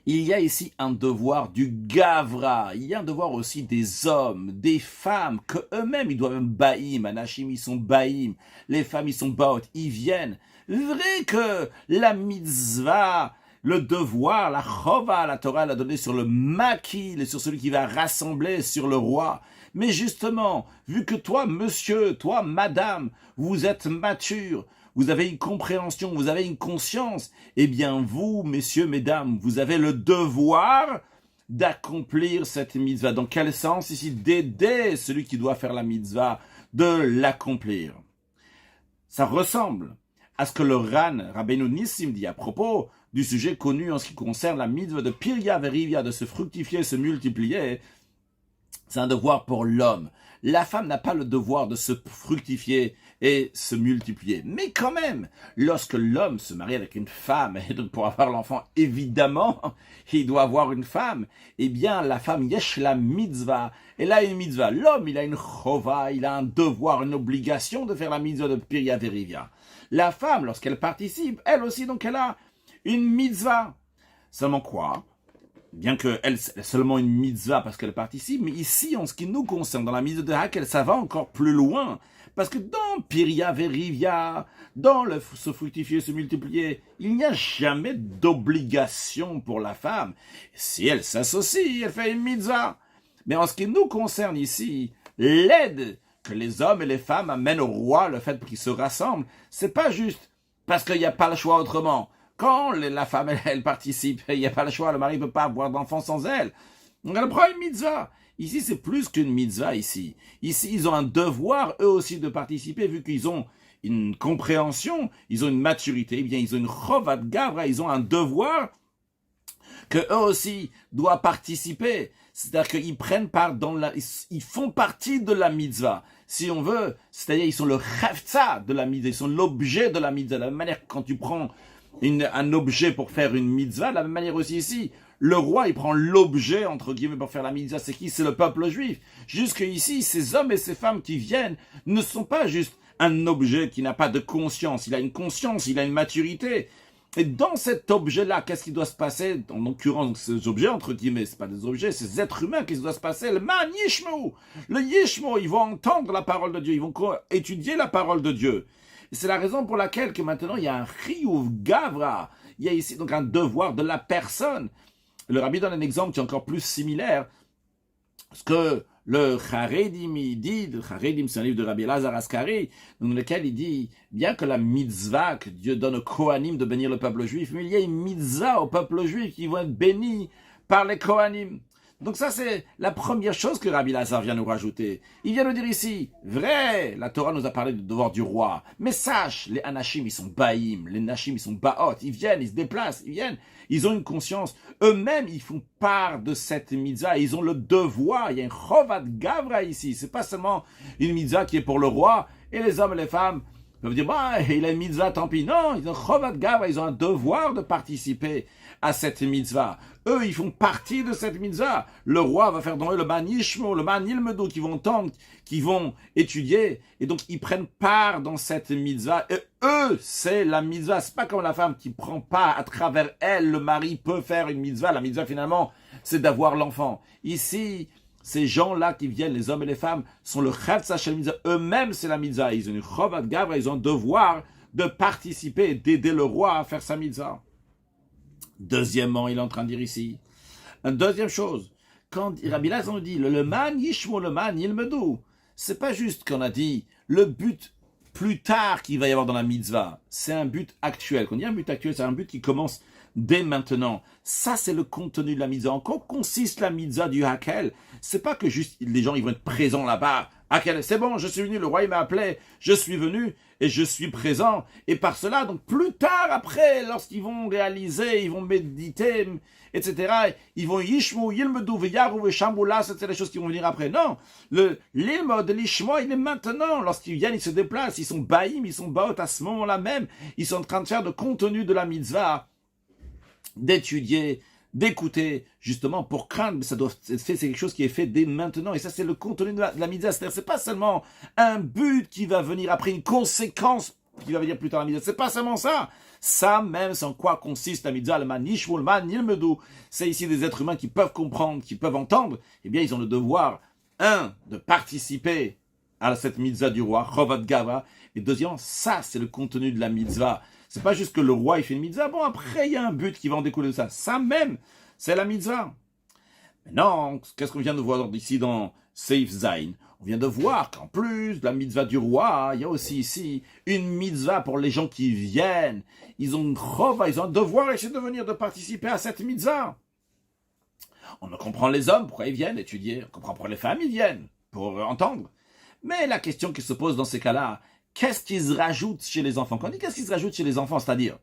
il y a ici un devoir du Gavra, il y a un devoir aussi des hommes, des femmes, que eux-mêmes, ils doivent baïm, anashim, ils sont baïm, les femmes, ils sont baot, ils viennent. Vrai que la mitzvah, le devoir, la chova, la Torah l'a donné sur le makil, sur celui qui va rassembler, sur le roi. Mais justement, vu que toi, monsieur, toi, madame, vous êtes mature, vous avez une compréhension, vous avez une conscience, eh bien vous, messieurs, mesdames, vous avez le devoir d'accomplir cette mitzvah. Dans quel sens ici? D'aider celui qui doit faire la mitzvah, de l'accomplir. Ça ressemble à ce que le Ran, Rabbeinu Nissim, dit à propos du sujet connu en ce qui concerne la mitzvah de Pirya Verivia, de se fructifier, se multiplier. C'est un devoir pour l'homme. La femme n'a pas le devoir de se fructifier et se multiplier. Mais quand même, lorsque l'homme se marie avec une femme, et donc pour avoir l'enfant, évidemment, il doit avoir une femme, eh bien, la femme, yesh la mitzvah, elle a une mitzvah. L'homme, il a une chova, il a un devoir, une obligation de faire la mitzvah de Pirya Verivia. La femme, lorsqu'elle participe, elle aussi, donc elle a une mitzvah. Seulement quoi? Bien qu'elle ait seulement une mitzvah parce qu'elle participe, mais ici, en ce qui nous concerne, dans la mitzvah de Hakel, ça va encore plus loin. Parce que dans Pirya Verivia, dans le se fructifier, se multiplier, il n'y a jamais d'obligation pour la femme. Si elle s'associe, elle fait une mitzvah. Mais en ce qui nous concerne ici, l'aide que les hommes et les femmes amènent au roi, le fait qu'ils se rassemblent, c'est pas juste parce qu'il n'y a pas le choix autrement. Quand la femme, elle participe, il n'y a pas le choix, le mari ne peut pas avoir d'enfant sans elle. Donc elle prend une mitzvah. Ici, c'est plus qu'une mitzvah ici. Ici, ils ont un devoir, eux aussi, de participer, vu qu'ils ont une compréhension, ils ont une maturité, eh bien, ils ont une chovat gavra, ils ont un devoir que eux aussi doivent participer. C'est-à-dire qu'ils prennent part ils font partie de la mitzvah. Si on veut, c'est-à-dire ils sont le chefza de la mitzvah, ils sont l'objet de la mitzvah. De la même manière que quand tu prends un objet pour faire une mitzvah, de la même manière aussi ici, le roi, il prend l'objet, entre guillemets, pour faire la mitzvah. C'est qui? C'est le peuple juif. Jusque ici, ces hommes et ces femmes qui viennent ne sont pas juste un objet qui n'a pas de conscience. Il a une conscience, il a une maturité. Et dans cet objet-là, qu'est-ce qui doit se passer? En l'occurrence, ces objets, entre guillemets, c'est pas des objets, c'est des êtres humains, qu'est-ce qui doit se passer? Le man yishmou. Le yishmou, ils vont entendre la parole de Dieu, ils vont étudier la parole de Dieu. Et c'est la raison pour laquelle que maintenant, il y a un chiyuv gavra. Il y a ici donc un devoir de la personne. Le rabbi donne un exemple qui est encore plus similaire. Ce que le Charedim il dit, le Charedim c'est un livre de Rabbi Elazar Askari, dans lequel il dit, bien que la mitzvah que Dieu donne aux Kohanim de bénir le peuple juif, mais il y a une mitzvah au peuple juif qui vont être bénis par les Kohanim. Donc ça c'est la première chose que Rabbi Elazar vient nous rajouter. Il vient nous dire ici, vrai, la Torah nous a parlé du devoir du roi, mais sache, les Anashim ils sont Baïm, les Nashim ils sont Baot, ils viennent, ils se déplacent, ils viennent, ils ont une conscience, eux-mêmes ils font part de cette mitzvah, ils ont le devoir, il y a un Chovat Gavra ici, c'est pas seulement une mitzvah qui est pour le roi, et les hommes et les femmes peuvent dire, bah, il a une mitzvah, tant pis. Non, ils ont Chovat Gavra, ils ont un devoir de participer à cette mitzvah. Eux, ils font partie de cette mitzvah. Le roi va faire dans eux le man yishmo, le man yilmedo, qui vont entendre, qui vont étudier, et donc ils prennent part dans cette mitzvah. Et eux, c'est la mitzvah. C'est pas comme la femme qui prend part à travers elle. Le mari peut faire une mitzvah. La mitzvah, finalement, c'est d'avoir l'enfant. Ici, ces gens-là qui viennent, les hommes et les femmes, sont le chavtza shel mitzvah. Eux-mêmes, c'est la mitzvah. Ils ont une chovat gavra, ils ont un devoir de participer, d'aider le roi à faire sa mitzvah. Deuxièmement, il est en train de dire ici, une deuxième chose, quand Rabbi Elazar nous dit, le man yishmo, le man yilmedu, c'est pas juste qu'on a dit, le but plus tard qu'il va y avoir dans la mitzvah, c'est un but actuel. Quand on dit un but actuel, c'est un but qui commence dès maintenant. Ça, c'est le contenu de la mitzvah. En quoi consiste la mitzvah du Hakel? C'est pas que juste les gens ils vont être présents là-bas. Hakel, c'est bon, je suis venu, le roi il m'a appelé, je suis venu et je suis présent. Et par cela, donc plus tard, après, lorsqu'ils vont réaliser, ils vont méditer, etc., ils vont yishmu, yilmedu, veyaru, veshamula, c'est les choses qui vont venir après. Non, l'ilmo de l'ishmo, il est maintenant. Lorsqu'ils viennent, ils se déplacent, ils sont baïm, ils sont baot à ce moment-là même. Ils sont en train de faire le contenu de la mitzvah, d'étudier, d'écouter, justement, pour craindre, mais ça doit être fait, c'est quelque chose qui est fait dès maintenant, et ça c'est le contenu de la mitzvah, c'est-à-dire c'est pas seulement un but qui va venir après, une conséquence qui va venir plus tard la mitzvah, c'est pas seulement ça, ça même c'est en quoi consiste la mitzvah, le man yishmu, le man yilmedu, c'est ici des êtres humains qui peuvent comprendre, qui peuvent entendre, eh bien ils ont le devoir, de participer à cette mitzvah du roi, chovat gava, et deuxièmement, ça c'est le contenu de la mitzvah. C'est pas juste que le roi il fait une mitzvah, bon après il y a un but qui va en découler de ça. Ça même, c'est la mitzvah. Maintenant, qu'est-ce qu'on vient de voir ici dans Seif Zain? On vient de voir qu'en plus de la mitzvah du roi, il y a aussi ici une mitzvah pour les gens qui viennent. Ils ont une chova, ils ont un devoir ici de venir, de participer à cette mitzvah. On comprend les hommes, pourquoi ils viennent étudier. On comprend pourquoi les femmes ils viennent, pour entendre. Mais la question qui se pose dans ces cas-là, qu'est-ce qui se rajoute chez les enfants? Quand on dit qu'est-ce qui se rajoute chez les enfants, c'est-à-dire,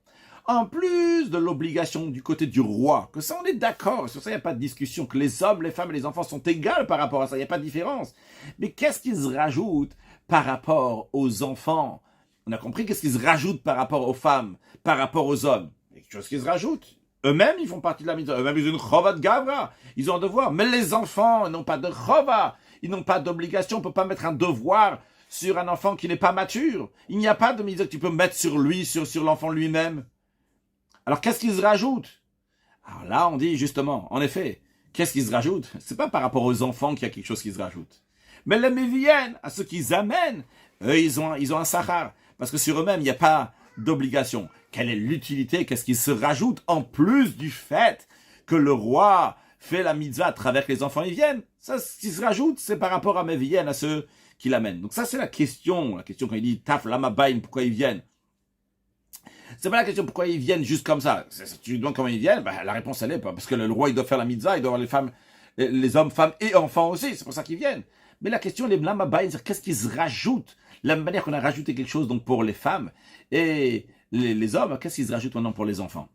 en plus de l'obligation du côté du roi, que ça on est d'accord, sur ça il n'y a pas de discussion, que les hommes, les femmes et les enfants sont égaux par rapport à ça, il n'y a pas de différence. Mais qu'est-ce qui se rajoute par rapport aux enfants? On a compris qu'est-ce qui se rajoute par rapport aux femmes, par rapport aux hommes. Il y a quelque chose qui se rajoute. Eux-mêmes, ils font partie de la mitzvah. Eux-mêmes, ils ont une chovat gavra. Ils ont un devoir. Mais les enfants n'ont pas de chova. Ils n'ont pas d'obligation. On ne peut pas mettre un devoir sur un enfant qui n'est pas mature. Il n'y a pas de mitzvah que tu peux mettre sur lui, sur l'enfant lui-même. Alors, qu'est-ce qui se rajoute? Alors là, on dit justement, en effet, qu'est-ce qui se rajoute? C'est pas par rapport aux enfants qu'il y a quelque chose qui se rajoute. Mais les méviennes, à ceux qui amènent, eux, ils ont un sahar. Parce que sur eux-mêmes, il n'y a pas d'obligation. Quelle est l'utilité? Qu'est-ce qui se rajoute en plus du fait que le roi fait la mitzvah à travers que les enfants y viennent? Ça, ce qui se rajoute, c'est par rapport à mes viennent, à ceux qui l'amènent. Donc ça, c'est la question. La question quand il dit taf lama bain, pourquoi ils viennent? C'est pas la question pourquoi ils viennent juste comme ça. Si tu lui demandes comment ils viennent, ben, la réponse elle est pas. Parce que le roi, il doit faire la mitzvah, il doit avoir les femmes, les hommes, femmes et enfants aussi. C'est pour ça qu'ils viennent. Mais la question, les lama bain, c'est qu'est-ce qui se rajoute? La même manière qu'on a rajouté quelque chose donc pour les femmes et les hommes, qu'est-ce qui se rajoute maintenant pour les enfants?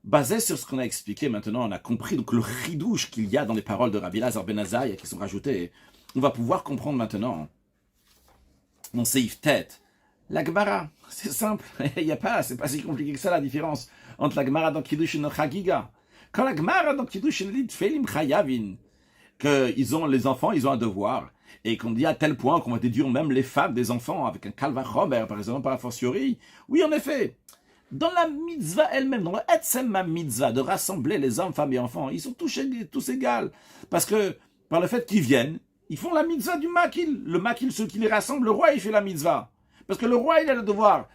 Basé sur ce qu'on a expliqué maintenant, on a compris donc le chidouche qu'il y a dans les paroles de Rabbi Elazar ben Azaïa qui sont rajoutées. On va pouvoir comprendre maintenant, dans Seif Tête, la Gemara. C'est simple, c'est pas si compliqué que ça la différence entre la Gemara dans Kiddush et Chagiga. Quand la Gemara dans Kiddush dit Tfelim Chayavin, que les enfants, ils ont un devoir, et qu'on dit à tel point qu'on va déduire même les femmes des enfants avec un kalvachomer, par exemple, par la fortiori. Oui, en effet. Dans la mitzvah elle-même, dans la etzem mitzvah, de rassembler les hommes, femmes et enfants, ils sont tous égaux. Parce que, par le fait qu'ils viennent, ils font la mitzvah du makil. Le makil, ceux qui les rassemblent, le roi, il fait la mitzvah. Parce que le roi, il a le devoir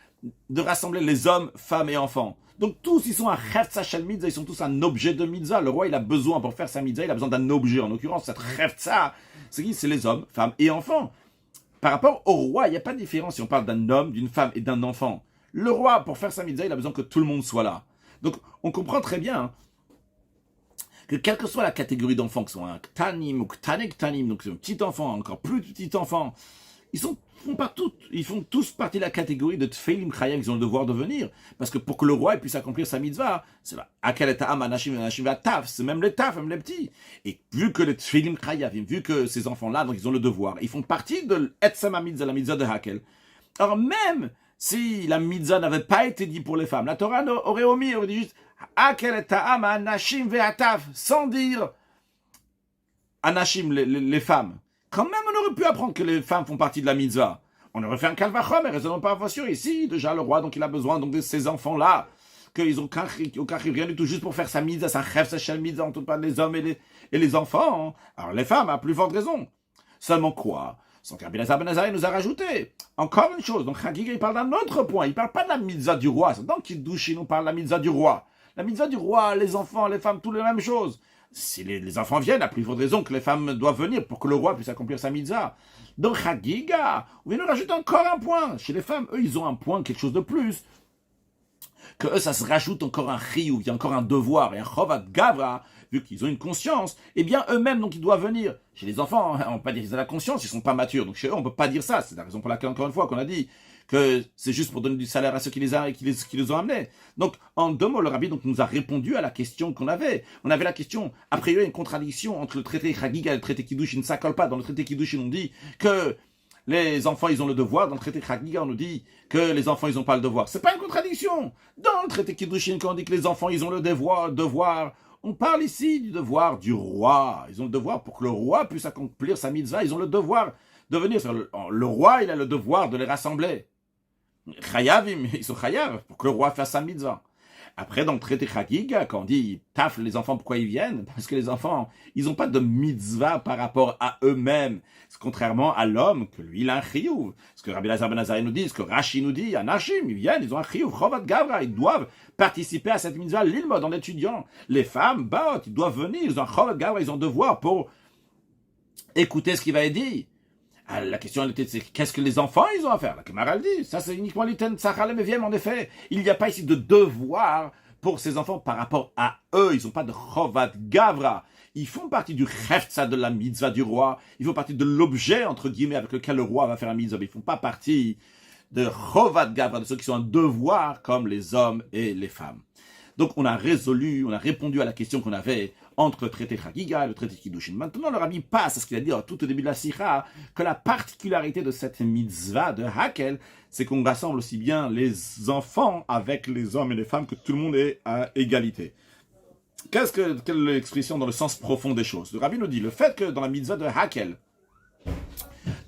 de rassembler les hommes, femmes et enfants. Donc tous, ils sont un Hefza Shel Mitzvah, ils sont tous un objet de Mitzvah. Le roi, il a besoin, pour faire sa Mitzvah, il a besoin d'un objet. En l'occurrence, cette Hefza, c'est qui? C'est les hommes, femmes et enfants. Par rapport au roi, il n'y a pas de différence si on parle d'un homme, d'une femme et d'un enfant. Le roi, pour faire sa Mitzvah, il a besoin que tout le monde soit là. Donc on comprend très bien hein, que quelle que soit la catégorie d'enfants, que ce soit un Ktanim ou Ktanek-Tanim, donc un petit enfant, encore plus petit enfant, ils font tous partie de la catégorie de Tfeilim Chayam, ils ont le devoir de venir. Parce que pour que le roi puisse accomplir sa mitzvah, c'est là. C'est même les taf, même les petits. Et vu que les Tfeilim Chayam, vu que ces enfants-là, donc ils ont le devoir, ils font partie de l'Etsama Mitzvah, la mitzvah de Hakel. Alors même si la mitzvah n'avait pas été dit pour les femmes, la Torah aurait dit juste Hakel et Ta'am Anashim ve'ataf, sans dire Anashim, les femmes. Quand même, on aurait pu apprendre que les femmes font partie de la mitzvah. On aurait fait un calvachom, mais raisonnons pas sûr. Ici, déjà, le roi, donc il a besoin donc, de ces enfants-là, qu'ils ont rien du tout, juste pour faire sa mitzvah, sa chef, sa shel mitzvah, on ne pas les hommes et les enfants. Hein. Alors les femmes, à plus forte raison. Seulement quoi? Son Rabbi Elazar ben Azariah nous a rajouté encore une chose. Donc Chagiga, il parle d'un autre point. Il ne parle pas de la mitzvah du roi. C'est dans Kiddush, nous parle de la mitzvah du roi. La mitzvah du roi, les enfants, les femmes, tout la même chose. Si les enfants viennent, à plus forte raison que les femmes doivent venir pour que le roi puisse accomplir sa mitzvah. Donc, Chagiga, on vient nous rajouter encore un point. Chez les femmes, eux, ils ont un point, quelque chose de plus. Que eux, ça se rajoute encore un chiyuv, il y a encore un devoir, et un chovat gavra, vu qu'ils ont une conscience, eh bien, eux-mêmes, donc, ils doivent venir. Chez les enfants, on ne peut pas dire qu'ils ont la conscience, ils ne sont pas matures. Donc, chez eux, on ne peut pas dire ça. C'est la raison pour laquelle, encore une fois, qu'on a dit que c'est juste pour donner du salaire à ceux qui les ont amenés. Donc, en deux mots, le rabbi donc, nous a répondu à la question qu'on avait. On avait la question, après il y a une contradiction entre le traité Chagiga et le traité Kiddushin, ça colle pas. Dans le traité Kiddushin, on dit que les enfants, ils ont le devoir. Dans le traité Chagiga, on nous dit que les enfants, ils n'ont pas le devoir. C'est pas une contradiction. Dans le traité Kiddushin, quand on dit que les enfants, ils ont le devoir, on parle ici du devoir du roi. Ils ont le devoir pour que le roi puisse accomplir sa mitzvah. Ils ont le devoir de venir. Le roi, il a le devoir de les rassembler. Chayavim, ils sont chayav pour que le roi fasse sa mitzvah. Après, dans le traité Chagiga, quand on dit taf, les enfants, pourquoi ils viennent? Parce que les enfants, ils n'ont pas de mitzvah par rapport à eux-mêmes. Contrairement à l'homme, que lui, il a un chiyuv. Ce que Rabbi Elazar ben Azariah nous dit, ce que Rashi nous dit, Anashim, ils viennent, ils ont un chiyuv, chovat gavra, ils doivent participer à cette mitzvah, l'ilmod, en étudiant. Les femmes, baot, ils doivent venir, ils ont un chovat gavra, ils ont devoir pour écouter ce qui va être dit. Alors, la question était, c'est qu'est-ce que les enfants ils ont à faire? La Gemara dit, ça c'est uniquement l'iten tzachar meviem, en effet. Il n'y a pas ici de devoir pour ces enfants par rapport à eux. Ils n'ont pas de chovat gavra. Ils font partie du cheftza de la mitzvah du roi. Ils font partie de l'objet, entre guillemets, avec lequel le roi va faire la mitzvah. Ils ne font pas partie de chovat gavra, de ceux qui sont un devoir comme les hommes et les femmes. Donc on a répondu à la question qu'on avait entre le traité Chagiga et le traité Kiddushin. Maintenant, le rabbi passe à ce qu'il a dit tout au début de la sikha, que la particularité de cette mitzvah de Hakel, c'est qu'on rassemble aussi bien les enfants avec les hommes et les femmes, que tout le monde est à égalité. Quelle est l'expression dans le sens profond des choses? Le rabbi nous dit, le fait que dans la mitzvah de Hakel,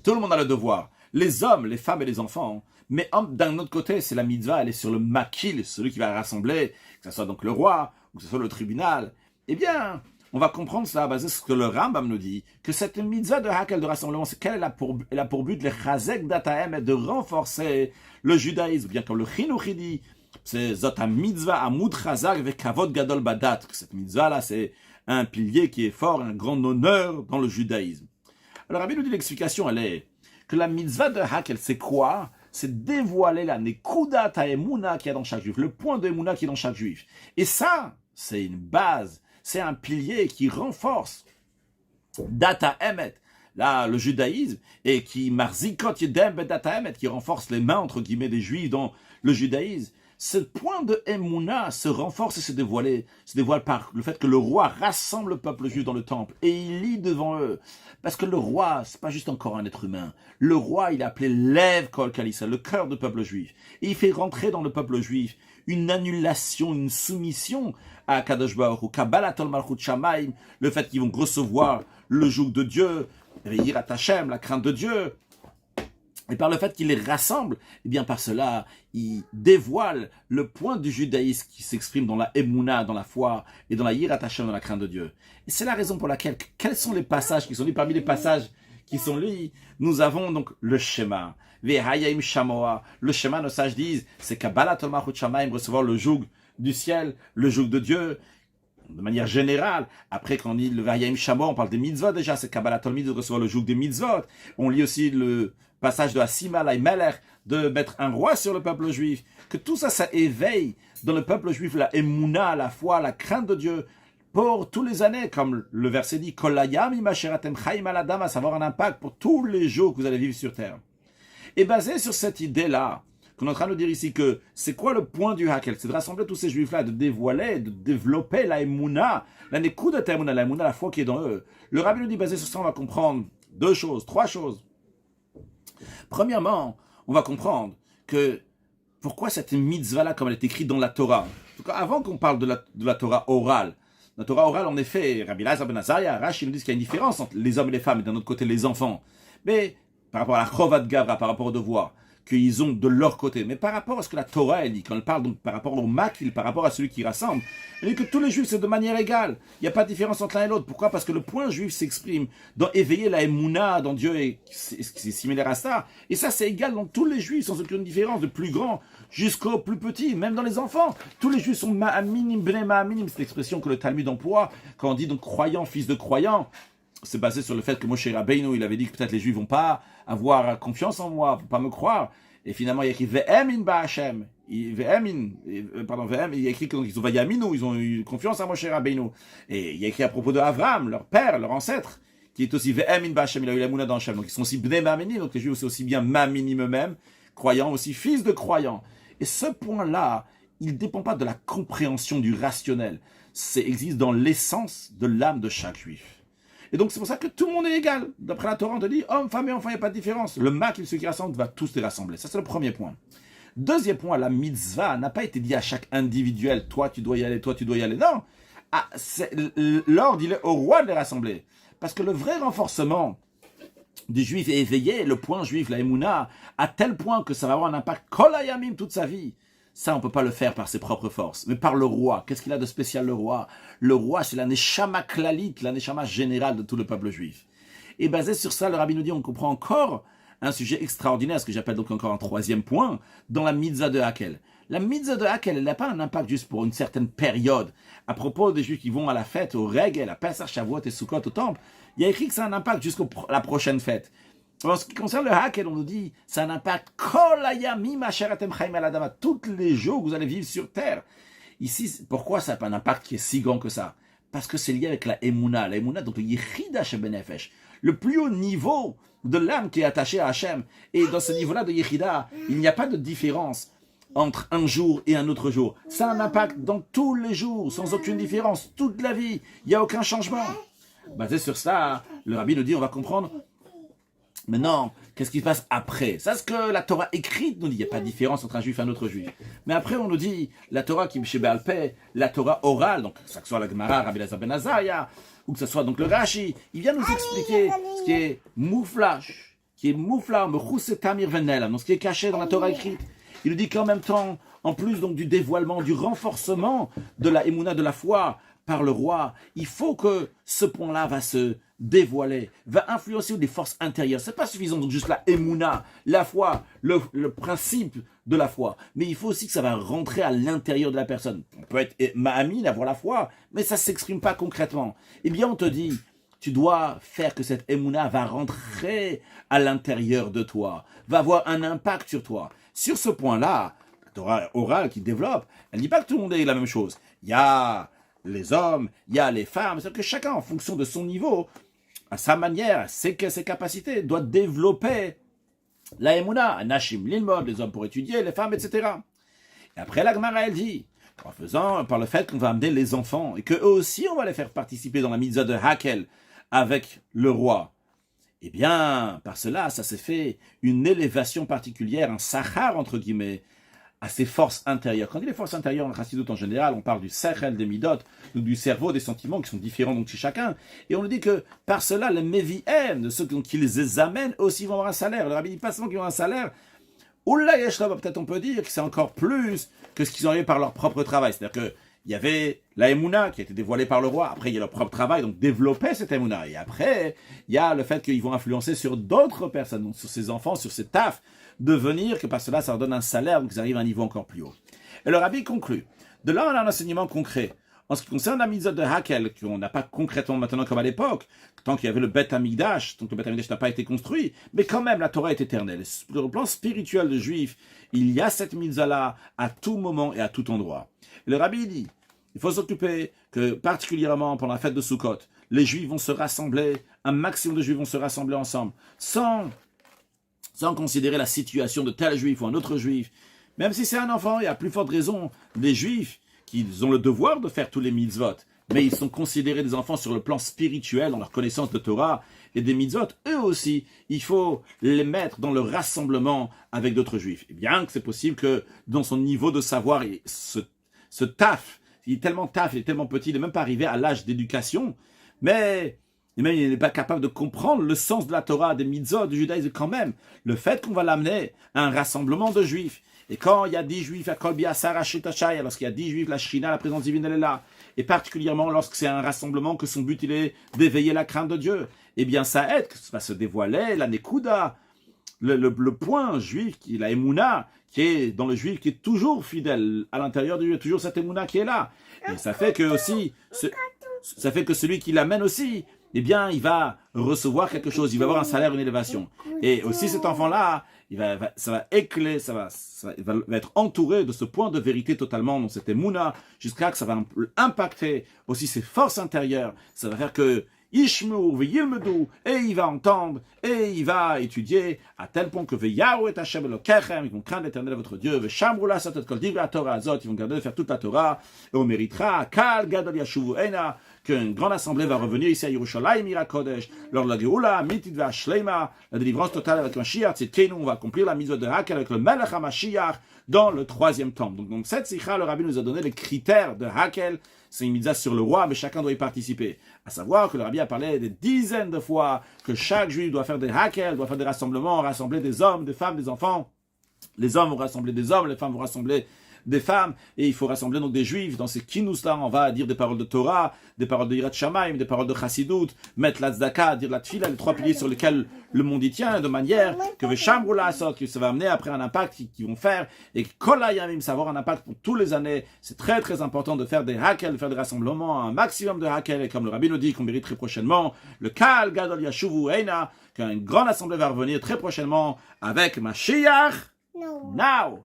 tout le monde a le devoir, les hommes, les femmes et les enfants, mais d'un autre côté, c'est la mitzvah, elle est sur le makil, celui qui va rassembler, que ce soit donc le roi, ou que ce soit le tribunal. Eh bien, on va comprendre ça basé sur ce que le Rambam nous dit, que cette mitzvah de Hakel de rassemblement, c'est qu'elle a pour but le chazek dataem et de renforcer le judaïsme, bien comme le chinuch dit, c'est zot mitzvah amud chazak ve kavod gadol badat. Cette mitzvah là, c'est un pilier qui est fort, un grand honneur dans le judaïsme. Alors Rabbi nous dit l'explication, elle est que la mitzvah de Hakel, c'est quoi? C'est dévoiler la nekudat ha'emuna qu'il y a dans chaque juif, le point de emuna qui est dans chaque juif. Et ça, c'est une base, c'est un pilier qui renforce data emet, là, le judaïsme, et qui marzikot yedem data emet, qui renforce les mains, entre guillemets, des juifs dans le judaïsme. Ce point de emuna se renforce et se dévoile par le fait que le roi rassemble le peuple juif dans le temple et il lit devant eux. Parce que le roi, c'est pas juste encore un être humain. Le roi, il est appelé Lev Kol Kalissa, le cœur du peuple juif. Et il fait rentrer dans le peuple juif une annulation, une soumission à Kadosh Baruch Hu, Kabbalatol Malchut Shamaim, le fait qu'ils vont recevoir le joug de Dieu, Yirat Hashem, la crainte de Dieu. Et par le fait qu'il les rassemble, eh bien par cela, il dévoile le point du judaïsme qui s'exprime dans la Emouna, dans la foi, et dans la Yirat Hashem, dans la crainte de Dieu. Et c'est la raison pour laquelle, quels sont les passages qui sont lus? Parmi les passages qui sont lus, nous avons donc le Shema. Ve'hayim Shamoa. Le Shema, nos sages disent, c'est Kabbalat Malchut Shamaim, recevoir le joug du ciel, le joug de Dieu, de manière générale. Après, quand on lit le Vayim Shamo, on parle des mitzvot déjà, c'est Kabbalat Talmid de recevoir le joug des mitzvot. On lit aussi le passage de Asima Lai Melech, de mettre un roi sur le peuple juif. Que tout ça, ça éveille dans le peuple juif la émouna, la foi, la crainte de Dieu, pour tous les années, comme le verset dit, Kolayam imasheratem chaim aladam, à savoir un impact pour tous les jours que vous allez vivre sur terre. Et basé sur cette idée-là, qu'on est en train de dire ici que c'est quoi le point du Hakel? C'est de rassembler tous ces juifs-là, de dévoiler, de développer la Emouna, la Nekudat Emouna, la Emouna, la foi qui est dans eux. Le Rabbi nous dit, basé sur ça, on va comprendre trois choses. Premièrement, on va comprendre que pourquoi cette mitzvah-là, comme elle est écrite dans la Torah. Avant qu'on parle de la Torah orale, la Torah orale, en effet, Rabbi Elazar ben Azariah, Rashi nous dit qu'il y a une différence entre les hommes et les femmes, et d'un autre côté les enfants. Mais par rapport à la Chovat Gavra, par rapport au devoir qu'ils ont de leur côté. Mais par rapport à ce que la Torah elle dit, quand elle parle donc par rapport au makil, par rapport à celui qui rassemble, elle dit que tous les juifs c'est de manière égale. Il n'y a pas de différence entre l'un et l'autre. Pourquoi? Parce que le point juif s'exprime dans éveiller la émouna dans Dieu et c'est similaire à ça. Et ça c'est égal dans tous les juifs sans aucune différence, de plus grand jusqu'au plus petit, même dans les enfants. Tous les juifs sont ma'aminim, bnei ma'aminim. C'est l'expression que le Talmud emploie quand on dit donc croyant, fils de croyant. C'est basé sur le fait que Moshe Rabbeinu, il avait dit que peut-être les Juifs vont pas avoir confiance en moi, vont pas me croire. Et finalement, il y a écrit Ve'emin ba'Hashem. Ve'emin, pardon, Ve'em, il y a écrit qu'ils ont Vayaminu, ils ont eu confiance en Moshe Rabbeinu. Et il y a écrit à propos de Avram, leur père, leur ancêtre, qui est aussi Ve'emin ba'Hashem, il a eu la mouna dans Hachem. Donc ils sont aussi Bnei Ma'aminim, donc les Juifs sont aussi bien Ma'aminim eux-mêmes, croyants, aussi fils de croyants. Et ce point-là, il ne dépend pas de la compréhension du rationnel. C'est existe dans l'essence de l'âme de chaque Juif. Et donc c'est pour ça que tout le monde est égal. D'après la Torah, on te dit, homme, femme et enfant, il n'y a pas de différence. Le mak, ceux qui rassemblent, va tous les rassembler. Ça, c'est le premier point. Deuxième point, la mitzvah n'a pas été dit à chaque individuel, toi, tu dois y aller, toi, tu dois y aller. Non. L'ordre, il est au roi de les rassembler. Parce que le vrai renforcement du juif est éveillé, le point juif, la émouna, à tel point que ça va avoir un impact kol hayamim toute sa vie. Ça, on ne peut pas le faire par ses propres forces, mais par le roi. Qu'est-ce qu'il a de spécial, le roi? Le roi, c'est la neshama klalit, la neshama générale de tout le peuple juif. Et basé sur ça, le rabbi nous dit, on comprend encore un sujet extraordinaire, ce que j'appelle donc encore un troisième point, dans la mitzvah de Hakel. La mitzvah de Hakel, elle n'a pas un impact juste pour une certaine période. À propos des juifs qui vont à la fête, au Regel, à Pesach, Shavuot et Sukkot, au temple, il y a écrit que ça a un impact jusqu'à la prochaine fête. En ce qui concerne le Hakel, on nous dit, c'est un impact tous les jours que vous allez vivre sur terre. Ici, pourquoi ça n'a pas un impact qui est si grand que ça? Parce que c'est lié avec la Emouna. La Emouna, donc le Yechida Shebenefesh, le plus haut niveau de l'âme qui est attaché à Hachem. Et dans ce niveau-là de Yechida, il n'y a pas de différence entre un jour et un autre jour. Ça a un impact dans tous les jours, sans aucune différence, toute la vie. Il n'y a aucun changement. Basé sur ça, le Rabbi nous dit, on va comprendre. Maintenant, qu'est-ce qui se passe après? Ça, c'est ce que la Torah écrite nous dit. Il n'y a pas de différence entre un juif et un autre juif. Mais après, on nous dit, la Torah qui est chez Baal Peh, la Torah orale, donc que ce soit la Gemara, Rabbi Elazar ben Azariah, ou que ce soit donc le Rashi, il vient nous expliquer ce qui est mouflash, mechouset tamir venel, donc ce qui est caché dans la Torah écrite. Il nous dit qu'en même temps, en plus donc du dévoilement, du renforcement de la émouna, de la foi par le roi, il faut que ce point-là va se dévoiler, va influencer des forces intérieures. C'est pas suffisant donc juste la émouna, la foi, le principe de la foi, mais il faut aussi que ça va rentrer à l'intérieur de la personne. On peut être ma'amine, avoir la foi, mais ça s'exprime pas concrètement. Eh bien, on te dit, tu dois faire que cette émouna va rentrer à l'intérieur de toi, va avoir un impact sur toi. Sur ce point-là, la Torah orale qui développe, elle ne dit pas que tout le monde est la même chose. Il y a les hommes, il y a les femmes, c'est-à-dire que chacun, en fonction de son niveau, à sa manière, ses capacités, doit développer la émouna, Nashim Lilmod, les hommes pour étudier, les femmes, etc. Et après, la Gemara, elle dit, par le fait qu'on va amener les enfants, et qu'eux aussi, on va les faire participer dans la mitzvah de Hakel avec le roi. Eh bien, par cela, ça s'est fait une élévation particulière, un sachar, entre guillemets, à ses forces intérieures. Quand il y a les forces intérieures en Chassidut en général, on parle du sechel, des midot, donc du cerveau, des sentiments qui sont différents donc chez chacun. Et on nous dit que par cela, les mévi'em, de ceux qui les amènent, aussi vont avoir un salaire. Le rabbi dit pas seulement qu'ils ont un salaire. Oula yeshla, peut-être on peut dire que c'est encore plus que ce qu'ils ont eu par leur propre travail. C'est-à-dire que il y avait la Emouna qui a été dévoilée par le roi. Après, il y a leur propre travail, donc développer cette Emouna. Et après, il y a le fait qu'ils vont influencer sur d'autres personnes, donc sur ses enfants, sur ses tafs, devenir que par cela, ça leur donne un salaire, donc ils arrivent à un niveau encore plus haut. Et le rabbi conclut. De là, on a un enseignement concret. En ce qui concerne la mitzvah de Hakel, qu'on n'a pas concrètement maintenant comme à l'époque, tant qu'il y avait le Beth Amikdash, tant que le Beth Amikdash n'a pas été construit, mais quand même, la Torah est éternelle. Sur le plan spirituel de juif, il y a cette mitzvah-là à tout moment et à tout endroit. Et le Rabbi dit, il faut s'occuper que, particulièrement pendant la fête de Sukkot, les juifs vont se rassembler, un maximum de juifs vont se rassembler ensemble, sans considérer la situation de tel juif ou un autre juif. Même si c'est un enfant, il y a plus forte raison, les juifs, qui ont le devoir de faire tous les mitzvot, mais ils sont considérés des enfants sur le plan spirituel, dans leur connaissance de Torah, et des mitzvot, eux aussi, il faut les mettre dans le rassemblement avec d'autres juifs. Et bien que c'est possible que dans son niveau de savoir, ce taf, il est tellement taf, il est tellement petit, il n'est même pas arrivé à l'âge d'éducation, mais même il n'est pas capable de comprendre le sens de la Torah, des mitzvot, du judaïsme quand même. Le fait qu'on va l'amener à un rassemblement de juifs, et quand il y a 10 juifs à Kolbi Asara Shitachaya, lorsqu'il y a 10 juifs, la Shrina, la présence divine, elle est là. Et particulièrement lorsque c'est un rassemblement que son but il est d'éveiller la crainte de Dieu. Eh bien ça aide, que ça va se dévoiler, la Nekuda, le point juif, la Emouna, qui est dans le juif, qui est toujours fidèle à l'intérieur de Dieu, toujours cette Emouna qui est là. Et ça fait que aussi, ça fait que celui qui l'amène aussi, eh bien, il va recevoir quelque chose, il va avoir un salaire, une élévation. Et aussi cet enfant-là, ça va écler, il va être entouré de ce point de vérité totalement dans cette émouna, jusqu'à que ça va impacter aussi ses forces intérieures. Ça va faire que Yishmur, Yilmedu, et il va entendre, et il va étudier, à tel point que Veyahu et Hashem Elokechem, ils vont craindre l'Éternel votre Dieu, Veshamrula Satot Kol Divra Torah Azot, ils vont garder de faire toute la Torah, et on méritera, Kal Gadol Yashuvu Ena, qu'une grande assemblée va revenir ici à Yerushalayim, Ira Kodesh, lors de la Geoula, Mitidva Shleima, la délivrance totale avec Mashiach, c'est Kenou, on va accomplir la mise de Hakel avec le Melech HaMashiach dans le 3e temple. Donc cette sikha, le Rabbi nous a donné les critères de Hakel, c'est une mitzvah sur le roi, mais chacun doit y participer. À savoir que le Rabbi a parlé des dizaines de fois que chaque juif doit faire des Hakel, doit faire des rassemblements, rassembler des hommes, des femmes, des enfants. Les hommes vont rassembler des hommes, les femmes vont rassembler des femmes, et il faut rassembler donc des juifs. Dans ces kinous-là, on va dire des paroles de Torah, des paroles de Yirat Shamayim, des paroles de Chassidut, mettre la tzedaka, dire la tfila, les 3 piliers sur lesquels le monde y tient, de manière que Veshamrula Asot, que ça va amener après un impact qu'ils vont faire, et que Kol Hayamim, ça va avoir un impact pour toutes les années. C'est très très important de faire des hakel, de faire des rassemblements, un maximum de hakel, et comme le Rabbi nous dit qu'on mérite très prochainement, le Kal Gadol Yashuvu Eina, qu'une grande assemblée va revenir très prochainement avec Mashiach. Now!